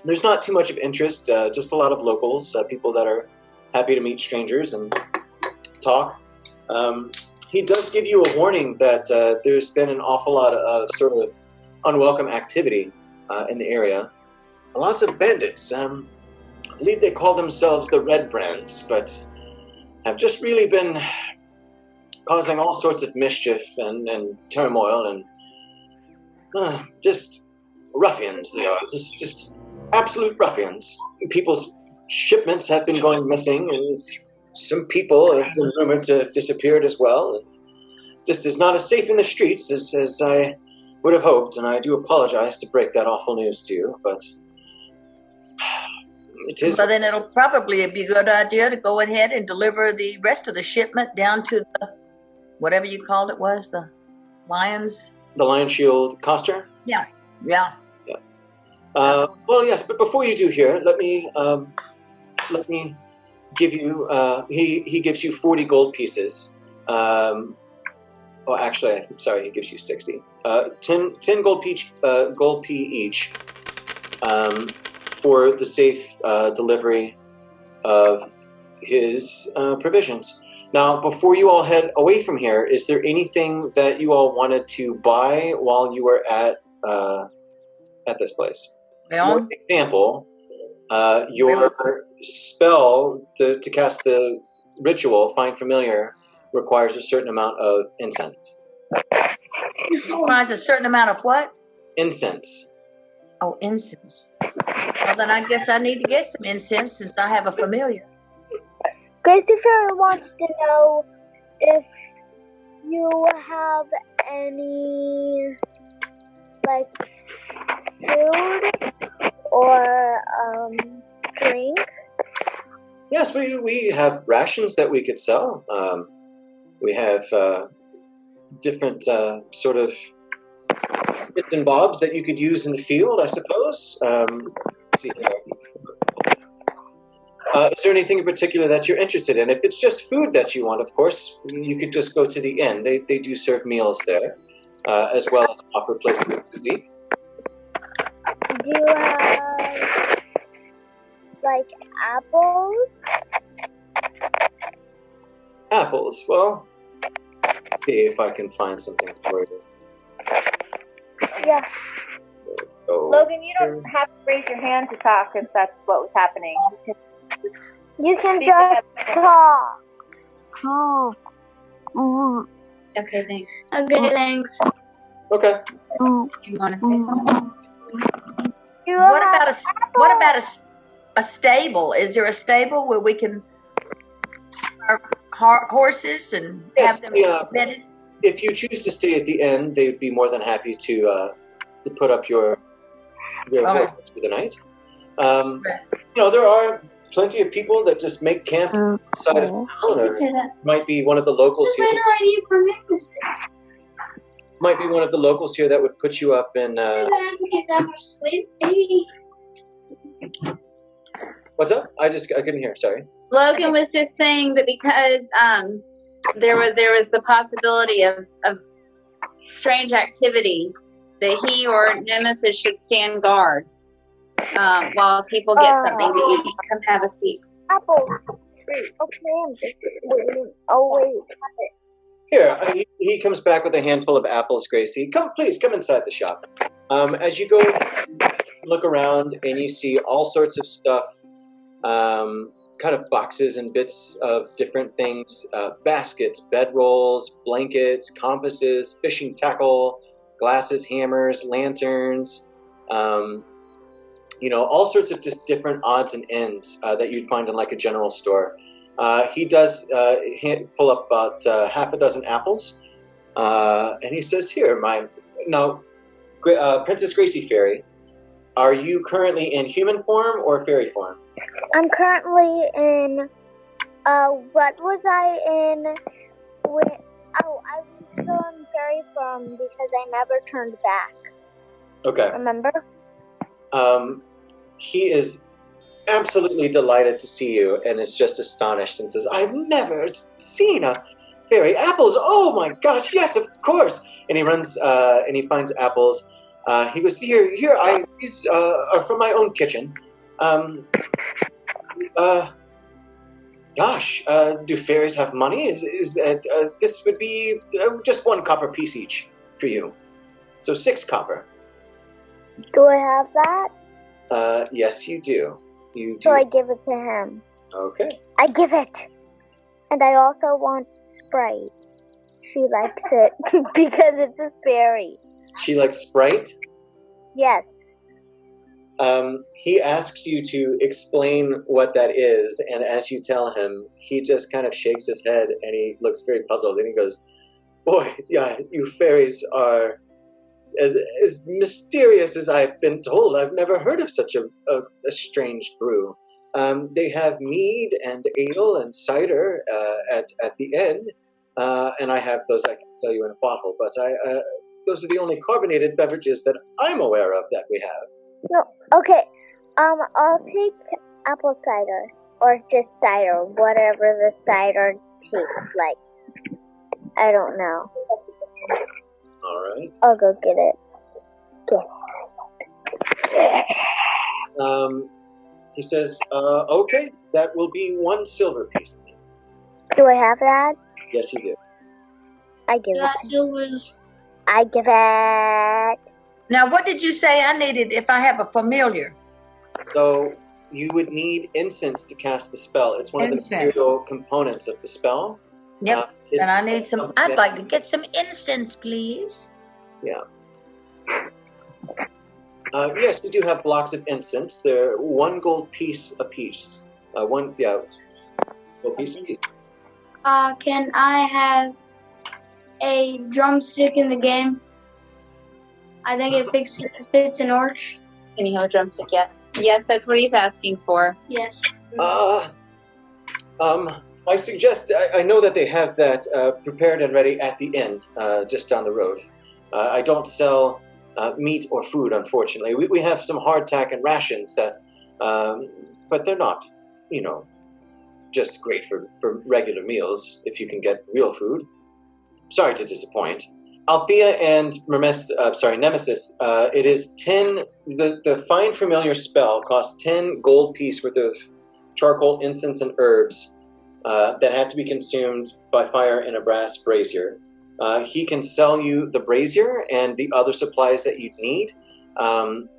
There's not too much of interest, just a lot of locals, people that are happy to meet strangers and talk. He does give you a warning that there's been an awful lot of sort of unwelcome activity in the area. Lots of bandits. I believe they call themselves the Red Brands, but have just really been causing all sorts of mischief and turmoil and just ruffians they are. Just absolute ruffians. People's shipments have been going missing, and some people have been rumored to have disappeared as well. And just is not as safe in the streets as I would have hoped, and I do apologize to break that awful news to you, but it is. Well, then it'll probably be a good idea to go ahead and deliver the rest of the shipment down to the, whatever you called it was, the Lions? The Lion Shield Coster? Yeah. Well, yes, but before you do here, let me give you. He gives you 40 gold pieces. Well, actually, I'm sorry, he gives you 60. 10 gold P each for the safe delivery of his provisions. Now, before you all head away from here, is there anything that you all wanted to buy while you were at this place? For example, your spell to cast the ritual, Find Familiar, requires a certain amount of incense. Requires a certain amount of what? Incense. Oh, incense. Well, then I guess I need to get some incense since I have a familiar. Gracie Fairy wants to know if you have any, like, food or drink. Yes, we have rations that we could sell. We have different sort of bits and bobs that you could use in the field, I suppose. Let's see here. Is there anything in particular that you're interested in? If it's just food that you want, of course, you could just go to the inn. They do serve meals there, as well as offer places to sleep. Do you have, like, apples? Apples. Well, let's see if I can find something for you. Yeah. Let's go So, Logan, you don't have to raise your hand to talk if that's what was happening. You can just talk. Okay, thanks. Okay, thanks. Okay. You want to say something? What about a stable? Is there a stable where we can our horses and Yes, have them yeah. bedded? If you choose to stay at the inn, they'd be more than happy to put up your horses for the night. There are plenty of people that just make camp outside of town, or might be one of the locals here. for Nemesis. Might be one of the locals here that would put you up in. I have to get that much sleep, baby. What's up? I couldn't hear. Sorry. Logan was just saying that because there was the possibility of strange activity, that he or Nemesis should stand guard while people get something to eat. Come have a seat. Apples. Okay, I'm just waiting. Oh, wait. Here, he comes back with a handful of apples, Gracie. Please, come inside the shop. As you go, look around, and you see all sorts of stuff, kind of boxes and bits of different things, baskets, bedrolls, blankets, compasses, fishing tackle, glasses, hammers, lanterns, all sorts of just different odds and ends that you'd find in like a general store. He does pull up about half a dozen apples, and he says, "Here, Princess Gracie Fairy, are you currently in human form or fairy form?" I'm currently in, what was I in? I was still in fairy form because I never turned back. Okay. Remember? He is absolutely delighted to see you, and is just astonished and says, "I've never seen a fairy. Apples, oh my gosh, yes, of course." And he runs and he finds apples. He goes, these are from my own kitchen. Do fairies have money? This would be just 1 copper piece each for you. So 6 copper. Do I have that? Yes, you do. You do. So I give it to him. Okay. I give it. And I also want Sprite. She likes it because it's a fairy. She likes Sprite? Yes. He asks you to explain what that is, and as you tell him, he just kind of shakes his head, and he looks very puzzled, and he goes, "Boy, yeah, you fairies are as mysterious as I've been told. I've never heard of such a strange brew. They have mead and ale and cider at the end, and I have those I can sell you in a bottle, but those are the only carbonated beverages that I'm aware of that we have." No, okay. I'll take apple cider or just cider, whatever the cider tastes like. I don't know. All right. I'll go get it. He says, "Okay, that will be 1 silver piece." Do I have that? Yes, you do. I give Yeah, it. silvers. I give it. Now, what did you say I needed if I have a familiar? So you would need incense to cast the spell. It's one of the material components of the spell. Yep. And I need some. I'd like to get some incense, please. Yeah. Yes, we do have blocks of incense. They're 1 gold piece apiece. Gold piece apiece. Can I have a drumstick in the game? I think it fits an orc. Can you have a drumstick? Yes. Yes, that's what he's asking for. Yes. I suggest, I know that they have that prepared and ready at the inn, just down the road. I don't sell meat or food, unfortunately. We have some hardtack and rations that, but they're not, just great for regular meals if you can get real food. Sorry to disappoint. Althea and Nemesis, it is 10, the Find Familiar spell costs 10 gold piece worth of charcoal, incense, and herbs that have to be consumed by fire in a brass brazier. He can sell you the brazier and the other supplies that you need,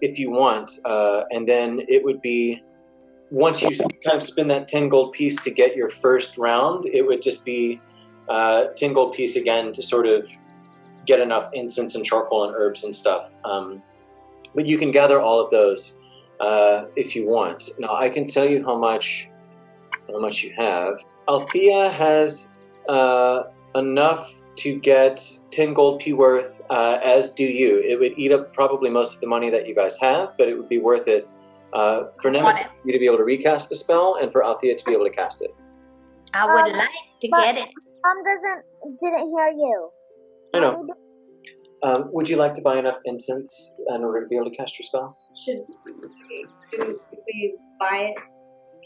if you want. And then it would be, once you kind of spend that 10 gold piece to get your first round, it would just be 10 gold piece again to sort of get enough incense and charcoal and herbs and stuff. But you can gather all of those if you want. Now I can tell you how much you have. Althea has enough to get 10 gold P worth, as do you. It would eat up probably most of the money that you guys have, but it would be worth it for Nemesis you to be able to recast the spell and for Althea to be able to cast it. I would like to get it. Mom didn't hear you. I know. Would you like to buy enough incense in order to be able to cast your spell? Should we buy it?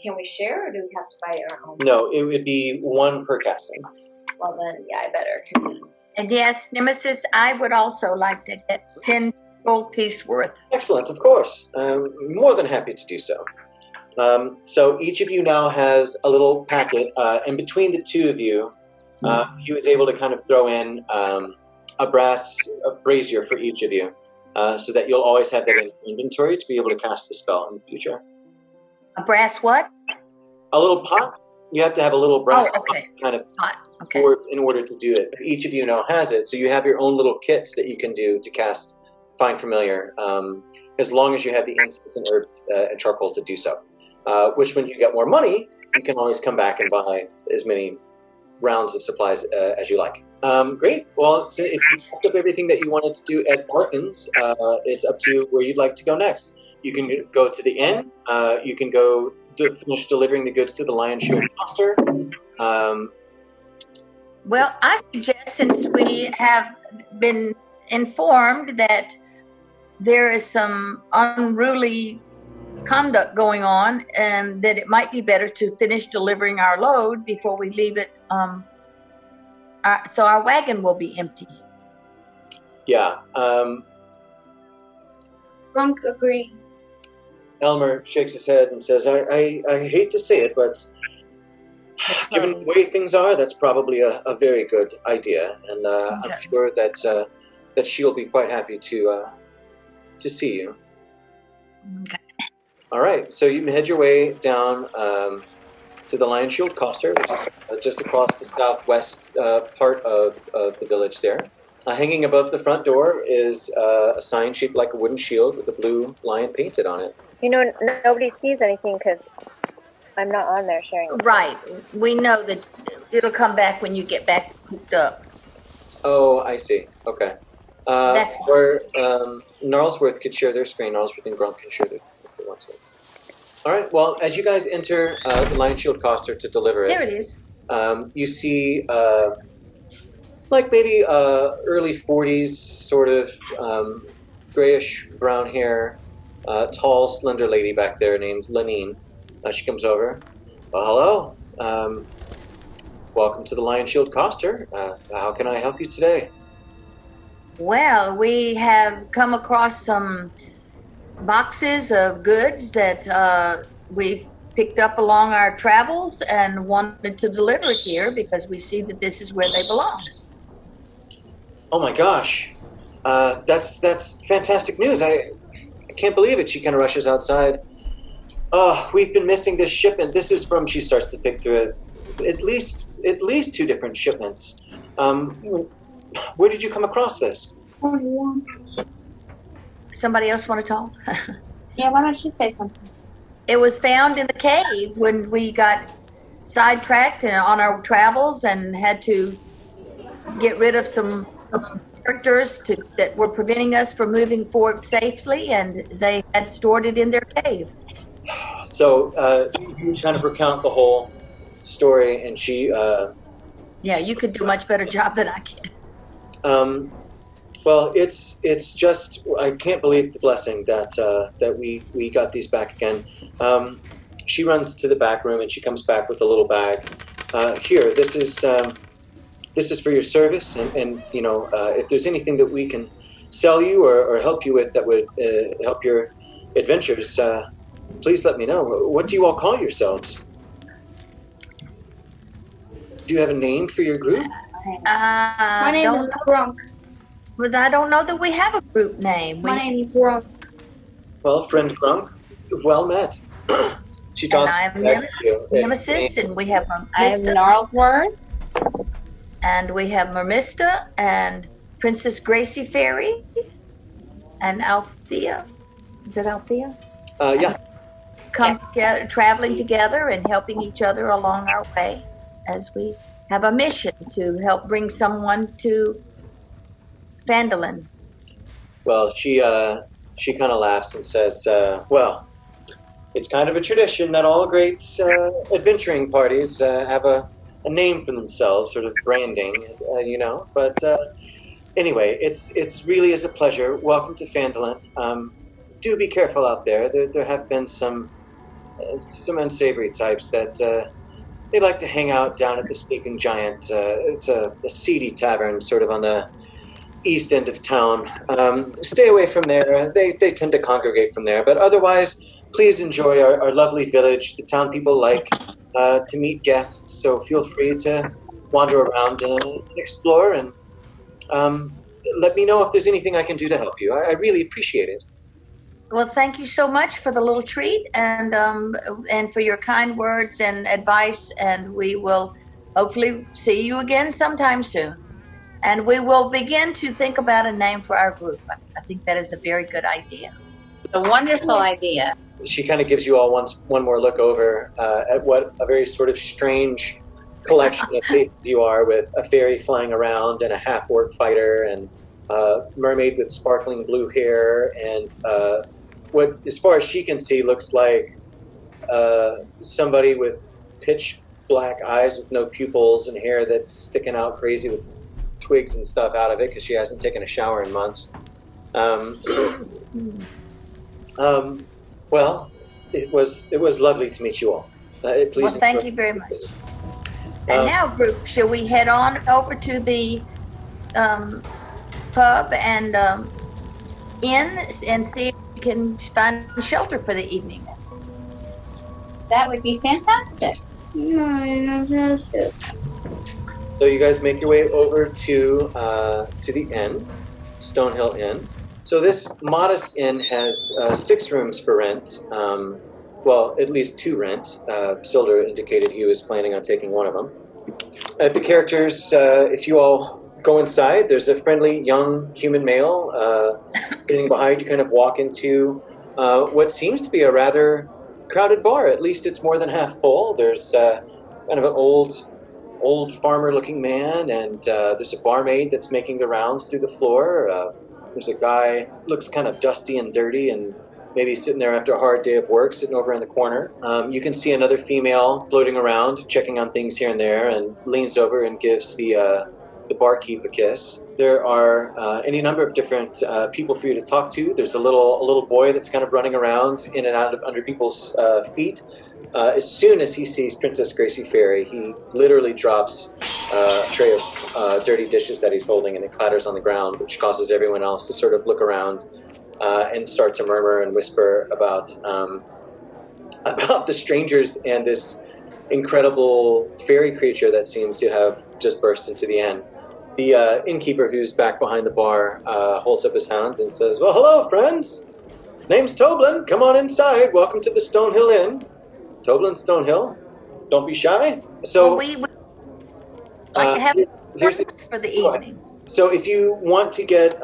Can we share, or do we have to buy it our own? No, it would be one per casting. Well, then, yeah, I better. And yes, Nemesis, I would also like to get 10 gold piece worth. Excellent, of course. More than happy to do so. So each of you now has a little packet, and between the two of you, he was able to kind of throw in a brazier for each of you, so that you'll always have that in inventory to be able to cast the spell in the future. A brass what? A little pot. You have to have a little brass pot kind of pot. Okay. in order to do it. Each of you now has it, so you have your own little kits that you can do to cast Find Familiar, as long as you have the incense and herbs and charcoal to do so. Which, when you get more money, you can always come back and buy as many rounds of supplies as you like. Great. Well, so if you picked up everything that you wanted to do at Barthen's, it's up to where you'd like to go next. You can go to the inn. You can go to finish delivering the goods to the Lion Shield Master. Well, I suggest, since we have been informed that there is some unruly conduct going on, and that it might be better to finish delivering our load before we leave it, so our wagon will be empty. Yeah. Grunk agree. Elmer shakes his head and says, I hate to say it, but given the way things are, that's probably a very good idea. And I'm sure that she'll be quite happy to see you. Okay. All right, so you can head your way down to the Lion Shield Coster, which is just across the southwest part of the village there. Hanging above the front door is a sign shaped like a wooden shield with a blue lion painted on it. You know, nobody sees anything because I'm not on there sharing. Right. We know that it'll come back when you get back hooked up. Oh, I see. Okay. That's where Gnarlesworth could share their screen. Gnarlesworth and Grunk can share their if they want to. All right. Well, as you guys enter the Lion Shield Coster to deliver it, There it is. you see like maybe early 40s, sort of grayish brown hair, tall, slender lady back there named Lenine. She comes over. Well, hello. Welcome to the Lion Shield Coster. How can I help you today? Well, we have come across some boxes of goods that we've picked up along our travels and wanted to deliver it here because we see that this is where they belong. Oh my gosh, that's fantastic news. I can't believe it. She kind of rushes outside. Oh, we've been missing this shipment. This is from, she starts to pick through it, at least 2 different shipments. Where did you come across this? Somebody else want to talk? Yeah, why don't you say something? It was found in the cave when we got sidetracked on our travels and had to get rid of some characters that were preventing us from moving forward safely, and they had stored it in their cave. So you kind of recount the whole story, and she... Yeah, you could do a much better job than I can. Well, it's just, I can't believe the blessing that we got these back again. She runs to the back room and she comes back with a little bag. Here, this is for your service, and you know, if there's anything that we can sell you or help you with that would help your adventures, please let me know. What do you all call yourselves? Do you have a name for your group? My name is Grunk. But I don't know that we have a group name. My name is Grunk. Well, friend Grunk, well met. She And tosses I'm back to you. Nemesis, and we have I have Mermista, Gnarlesworth. and we have Mermista, and Princess Gracie Fairy, and Althea. Is it Althea? Yeah. Come together, traveling together and helping each other along our way as we have a mission to help bring someone to Phandalin. Well, she kind of laughs and says, "Well, it's kind of a tradition that all great adventuring parties have a name for themselves, sort of branding, But anyway, it's really is a pleasure. Welcome to Phandalin. Do be careful out there. There have been some unsavory types that they like to hang out down at the Sleeping Giant. It's a seedy tavern, sort of on the east end of town. Stay away from there. They tend to congregate from there. But otherwise, please enjoy our lovely village. The town people like to meet guests, so feel free to wander around and explore. And let me know if there's anything I can do to help you. I really appreciate it. Well, thank you so much for the little treat and for your kind words and advice. And we will hopefully see you again sometime soon. And we will begin to think about a name for our group. I think that is a very good idea. A wonderful idea. She kind of gives you all one more look over at what a very sort of strange collection of faces you are, with a fairy flying around and a half-orc fighter and a mermaid with sparkling blue hair and what, as far as she can see, looks like somebody with pitch black eyes with no pupils and hair that's sticking out crazy with twigs and stuff out of it because she hasn't taken a shower in months. Well, it was lovely to meet you all. Well, thank you very much. And now, group, shall we head on over to the pub and inn and see if we can find shelter for the evening? That would be fantastic. So you guys make your way over to the inn, Stonehill Inn. So this modest inn has 6 rooms for rent. Well, at least 2 rent. Silder indicated he was planning on taking one of them. The characters, if you all go inside, there's a friendly young human male sitting behind you. Kind of walk into what seems to be a rather crowded bar. At least it's more than half full. There's kind of an old farmer-looking man, and there's a barmaid that's making the rounds through the floor. There's a guy looks kind of dusty and dirty and maybe sitting there after a hard day of work, sitting over in the corner. You can see another female floating around, checking on things here and there, and leans over and gives the barkeep a kiss. There are any number of different people for you to talk to. There's a little boy that's kind of running around in and out of under people's feet. As soon as he sees Princess Gracie Fairy, he literally drops a tray of dirty dishes that he's holding, and it clatters on the ground, which causes everyone else to sort of look around and start to murmur and whisper about the strangers and this incredible fairy creature that seems to have just burst into the inn. The innkeeper, who's back behind the bar, holds up his hand and says, "Well, hello, friends. Name's Toblin. Come on inside. Welcome to the Stonehill Inn. Toblin, Stonehill. Don't be shy." So we like to have rooms for the evening. So if you want to get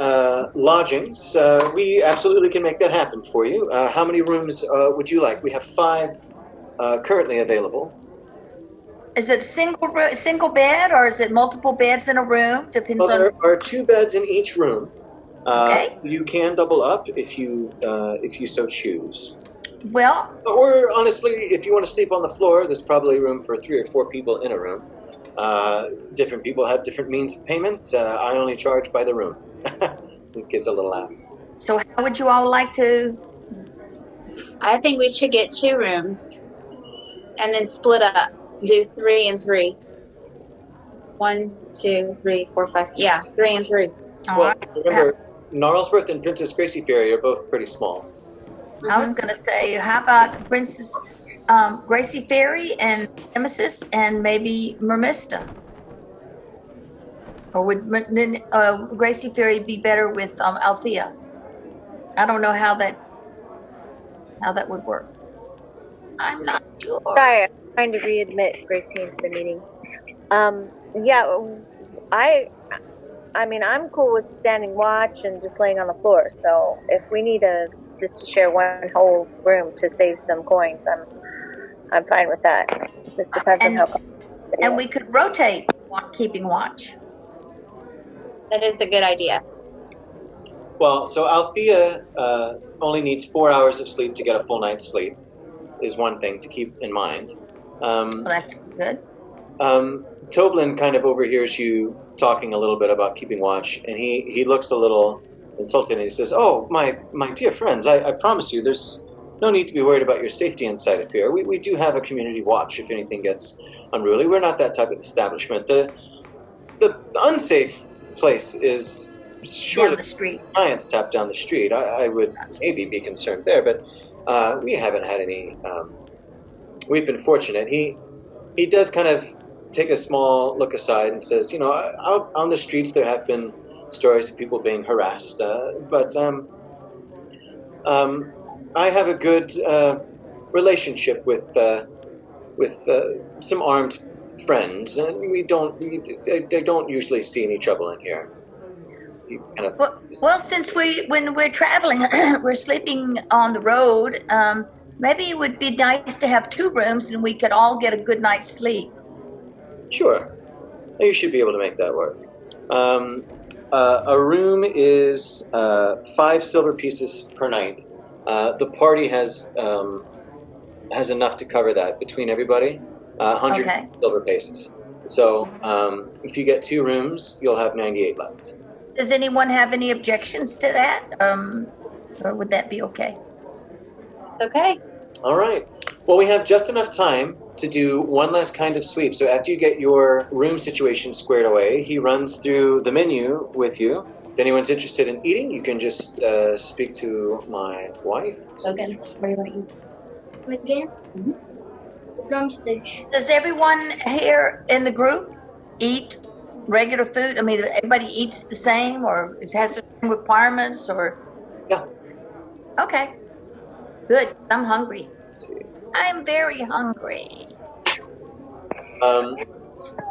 lodgings, we absolutely can make that happen for you. How many rooms would you like? We have 5 currently available. Is it a single bed, or is it multiple beds in a room? Depends on. There are 2 beds in each room. Okay. You can double up if you so choose. Well. Or honestly, if you want to sleep on the floor, there's probably room for 3 or 4 people in a room. Different people have different means of payment. I only charge by the room. It gives a little laugh. So how would you all like to? I think we should get 2 rooms and then split up. Do 3 and 3. 1, 2, 3, 4, 5. Yeah, 3 and 3. Well, remember, Gnarlesworth and Princess Gracie Fairy are both pretty small. I was going to say, how about Princess Gracie Fairy and Nemesis and maybe Mermista? Or would Gracie Fairy be better with Althea? I don't know how that. how that would work. I'm not sure. Sorry, I'm trying to readmit Gracie into the meeting. Yeah, I mean, I'm cool with standing watch and just laying on the floor. So if we need just to share one whole room to save some coins, I'm fine with that. It just depends on how. And we could rotate keeping watch. That is a good idea. Well, so Althea only needs 4 hours of sleep to get a full night's sleep, is one thing to keep in mind. Well, that's good. Toblin kind of overhears you talking a little bit about keeping watch, and he looks a little insulted, and he says, "Oh, my dear friends, I promise you, there's no need to be worried about your safety inside of here. We do have a community watch if anything gets unruly. We're not that type of establishment. The unsafe place is short Down the street. Science tap down the street. I would maybe be concerned there, but we haven't had any. We've been fortunate. He does kind of take a small look aside and says, you know, out on the streets there have been stories of people being harassed, but I have a good relationship with some armed friends, and they don't usually see any trouble in here. Kind of, well, since when we're traveling, we're sleeping on the road. Maybe it would be nice to have 2 rooms, and we could all get a good night's sleep. Sure, you should be able to make that work. A room is 5 silver pieces per night. The party has enough to cover that between everybody. 100 silver pieces. So if you get 2 rooms, you'll have 98 left. Does anyone have any objections to that? Or would that be okay? It's okay. All right. Well, we have just enough time to do one last kind of sweep. So after you get your room situation squared away, he runs through the menu with you. If anyone's interested in eating, you can just speak to my wife. So again, what do you want to eat? Again? Mm-hmm. Drumstick. Does everyone here in the group eat regular food? I mean, everybody eats the same, or has the same requirements, or? Yeah. Okay. Good. I'm hungry. I'm very hungry.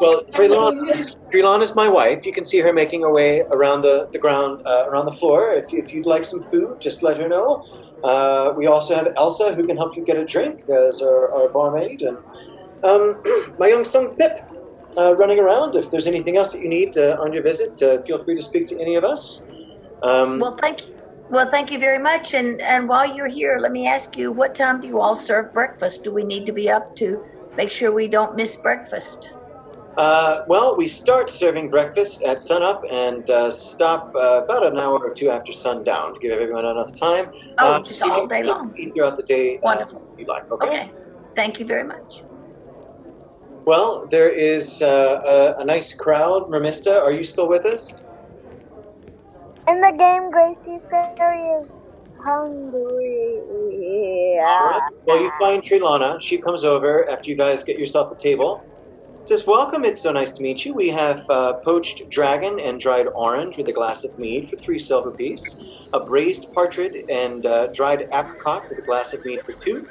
Well, Trilon is my wife. You can see her making her way around the ground, around the floor. If you'd like some food, just let her know. We also have Elsa, who can help you get a drink as our barmaid, and my young son Pip running around. If there's anything else that you need on your visit, feel free to speak to any of us. Well, thank you. Well, thank you very much. And while you're here, let me ask you, what time do you all serve breakfast? Do we need to be up to make sure we don't miss breakfast? Well, we start serving breakfast at sunup and stop about an hour or 2 after sundown to give everyone enough time. Just all day long. Eat throughout the day. Wonderful. If you like, okay? Thank you very much. Well, there is a nice crowd. Mermista, are you still with us? In the game, Gracie Fairy is hungry. All right. Well, you find Trilana. She comes over after you guys get yourself a table. Says, "Welcome, it's so nice to meet you. We have poached dragon and dried orange with a glass of mead for 3 silver piece, a braised partridge and dried apricot with a glass of mead for 2,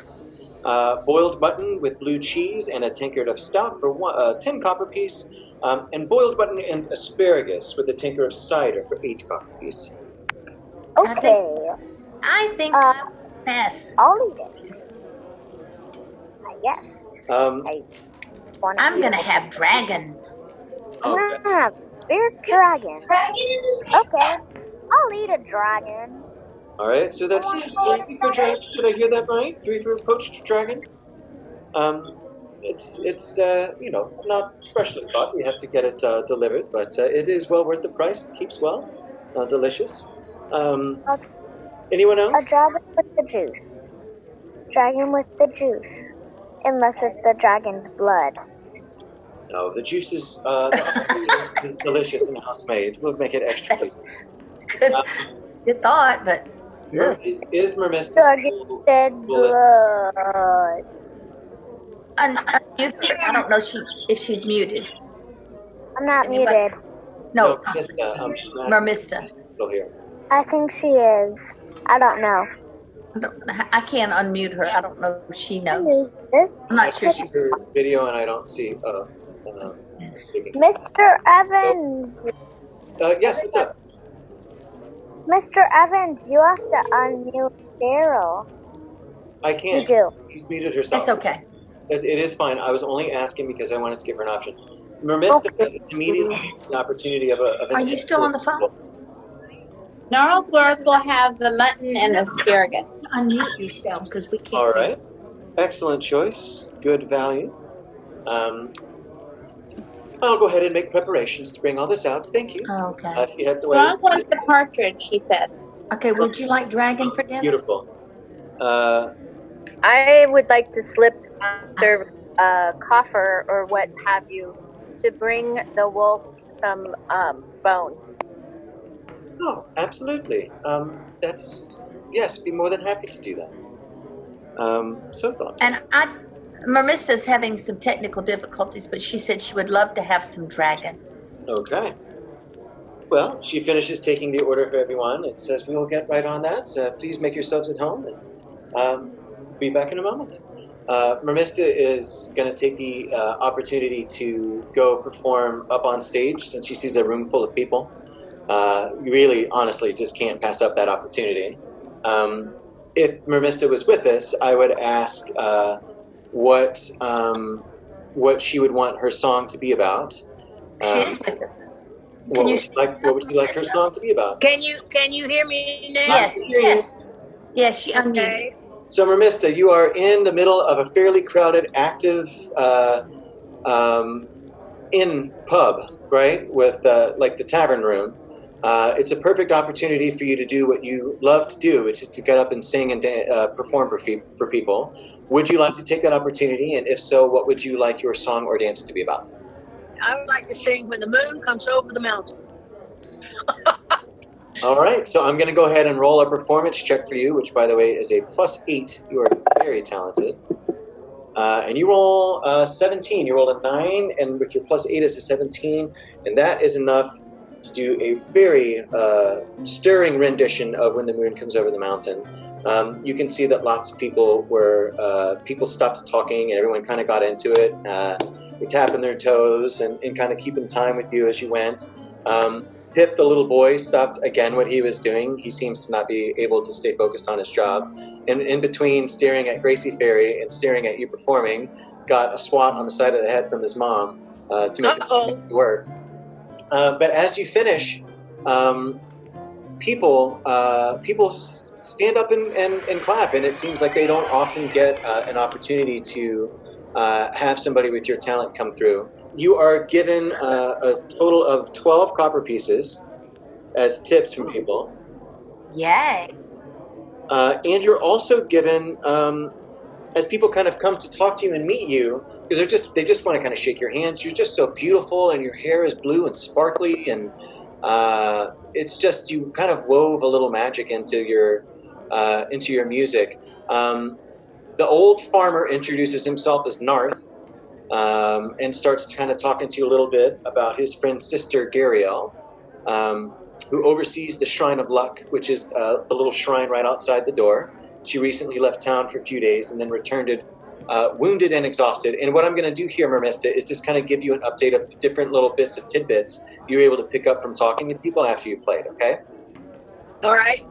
boiled mutton with blue cheese and a tankard of stout for 10 copper piece, and boiled mutton and asparagus with a tankard of cider for 8 copper piece." Okay. I think I'll pass. I'll eat it. I guess. I'm going to have dragon. Ah, there's dragon. Dragon in the Okay. I'll eat a dragon. All right, so that's 3 for dragon. Did I hear that right? 3 for poached dragon. It's not freshly caught. We have to get it delivered, but it is well worth the price. It keeps well, delicious. Anyone else? A dragon with the juice. Dragon with the juice. Unless it's the dragon's blood. No, the juice is delicious and house made. We'll make it extra sweet. Good thought, but is Mermista Dragon blood. Unmute. I don't know if she's muted. I'm not muted. No, Mermista. Mermista. Still here. I think she is. I don't know. I can't unmute her. I don't know if she knows. Who's this? I'm not sure she's. Her video, and I don't see. Mr. Evans. Yes, what's up? Mr. Evans, you have to unmute Daryl. I can't. You do. She's muted herself. It's okay. It is fine. I was only asking because I wanted to give her an option. Mermista immediately an opportunity of Are you still on the phone? Gnarlesworth will have the mutton and asparagus. Unmute yourself because we can't. All right. Excellent choice. Good value. I'll go ahead and make preparations to bring all this out. Thank you. Oh, okay. She heads away. Grunk wants a partridge, he said. Okay, would you like dragon for dinner? Beautiful. I would like to serve a coffer or what have you to bring the wolf some bones. Oh, absolutely. Yes, be more than happy to do that. So thought. And Mermista's having some technical difficulties, but she said she would love to have some dragon. Okay. Well, she finishes taking the order for everyone and says, we will get right on that. So please make yourselves at home and be back in a moment. Mermista is going to take the opportunity to go perform up on stage since she sees a room full of people. You really, honestly, just can't pass up that opportunity. If Mermista was with us, I would ask what she would want her song to be about. She is with us. What would you like her song to be about? Can you hear me now? Yes, she unmuted. So, Mermista, you are in the middle of a fairly crowded, active inn pub, right? With like the tavern room. It's a perfect opportunity for you to do what you love to do, which is to get up and sing and perform for people. Would you like to take that opportunity? And if so, what would you like your song or dance to be about? I would like to sing When the Moon Comes Over the Mountain. All right, so I'm going to go ahead and roll a performance check for you, which, by the way, is a +8. You are very talented. And you roll 17. You roll a 9, and with your +8 is a 17, and that is enough to do a very stirring rendition of When the Moon Comes Over the Mountain. You can see that lots of people people stopped talking, and everyone kind of got into it. They tapping their toes and kind of keeping time with you as you went. Pip, the little boy, stopped again what he was doing. He seems to not be able to stay focused on his job. And in between staring at Gracie Fairy and staring at you performing, got a swat on the side of the head from his mom to make it work. But as you finish, people stand up and clap, and it seems like they don't often get an opportunity to have somebody with your talent come through. You are given a total of 12 copper pieces as tips from people. Yay. And you're also given, as people kind of come to talk to you and meet you, because they just want to kind of shake your hands. You're just so beautiful, and your hair is blue and sparkly, and it's just, you kind of wove a little magic into your music. The old farmer introduces himself as Narth, and starts kind of talking to you a little bit about his friend's sister, Gariel, who oversees the Shrine of Luck, which is the little shrine right outside the door. She recently left town for a few days and then returned wounded and exhausted. And what I'm going to do here, Mermista, is just kind of give you an update of different little bits of tidbits you're able to pick up from talking to people after you played, okay? All right.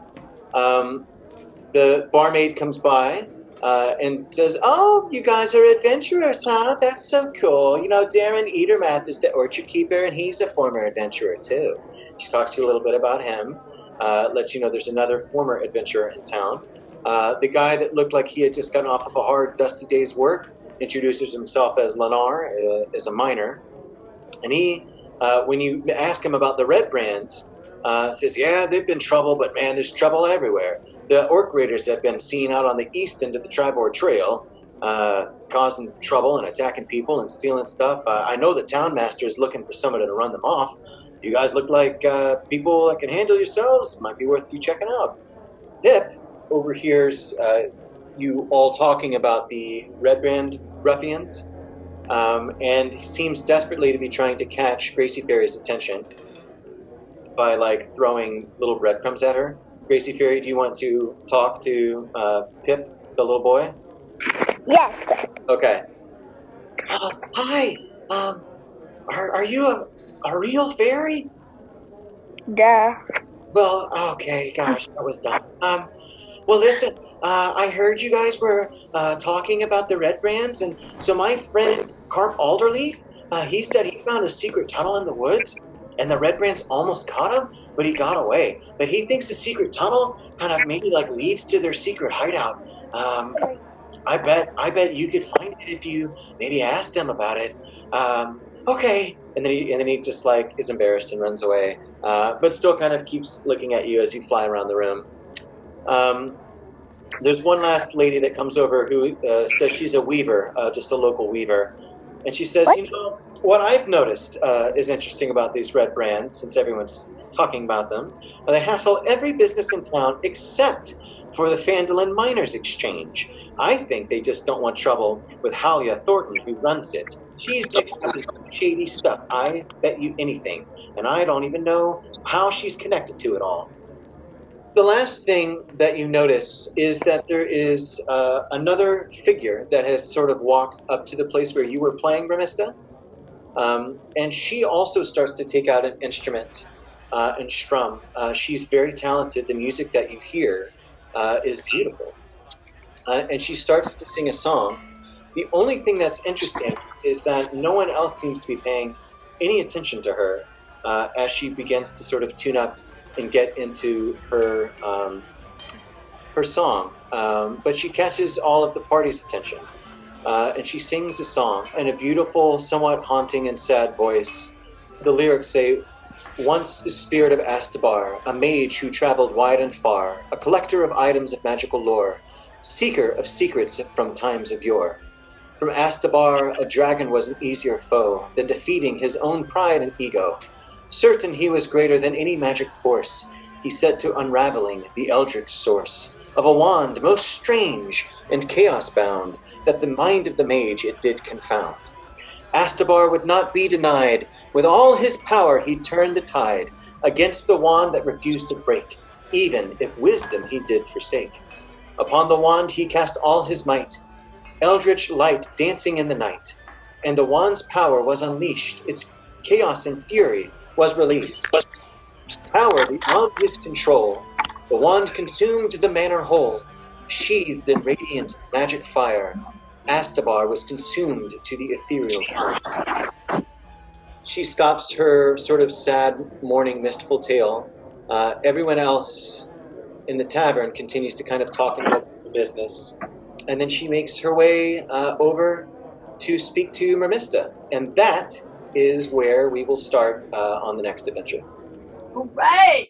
The barmaid comes by and says, "Oh, you guys are adventurers, huh? That's so cool. You know, Darren Eatermath is the orchard keeper, and he's a former adventurer, too." She talks to you a little bit about him, lets you know there's another former adventurer in town. The guy that looked like he had just gotten off of a hard, dusty day's work introduces himself as Lennar, as a miner. And he, when you ask him about the red brands, says, "Yeah, they've been trouble, but man, there's trouble everywhere. The orc raiders have been seen out on the east end of the Tribord Trail, causing trouble and attacking people and stealing stuff. I know the town master is looking for somebody to run them off. You guys look like people that can handle yourselves. Might be worth you checking out." Pip overhears you all talking about the red brand ruffians, and he seems desperately to be trying to catch Gracie Fairy's attention by like throwing little breadcrumbs at her. Gracie Fairy, do you want to talk to Pip, the little boy? Yes. Okay. Hi. Are you a real fairy? Duh. Well, okay, gosh, that was dumb. Well, listen, I heard you guys were talking about the red brands, and so my friend Carp Alderleaf, he said he found a secret tunnel in the woods, and the red brands almost caught him, but he got away. But he thinks the secret tunnel kind of maybe like leads to their secret hideout. I bet you could find it if you maybe asked him about it. Okay, and then he just like is embarrassed and runs away, but still kind of keeps looking at you as you fly around the room. There's one last lady that comes over who says she's a weaver, just a local weaver, and she says, What? you know, what I've noticed is interesting about these red brands, since everyone's talking about them, they hassle every business in town except for the Phandalin Miners Exchange. I think they just don't want trouble with Halia Thornton, who runs it. She's taking this shady stuff, I bet you anything, and I don't even know how she's connected to it all. The last thing that you notice is that there is another figure that has sort of walked up to the place where you were playing, Mermista, and she also starts to take out an instrument and strum. She's very talented. The music that you hear is beautiful. And she starts to sing a song. The only thing that's interesting is that no one else seems to be paying any attention to her as she begins to sort of tune up and get into her song. But she catches all of the party's attention. And she sings a song in a beautiful, somewhat haunting and sad voice. The lyrics say, "Once the spirit of Astabar, a mage who traveled wide and far, a collector of items of magical lore, seeker of secrets from times of yore. From Astabar, a dragon was an easier foe than defeating his own pride and ego. Certain he was greater than any magic force, he set to unraveling the eldritch source of a wand most strange and chaos-bound, that the mind of the mage it did confound. Astabar would not be denied. With all his power he turned the tide against the wand that refused to break, even if wisdom he did forsake. Upon the wand he cast all his might, eldritch light dancing in the night, and the wand's power was unleashed, its chaos and fury was released. Power beyond his control, the wand consumed the manor whole, sheathed in radiant magic fire, Astabar was consumed to the ethereal core." She stops her sort of sad, mourning, mistful tale. Everyone else in the tavern continues to kind of talk about the business. And then she makes her way over to speak to Mermista. And that is where we will start on the next adventure. All right.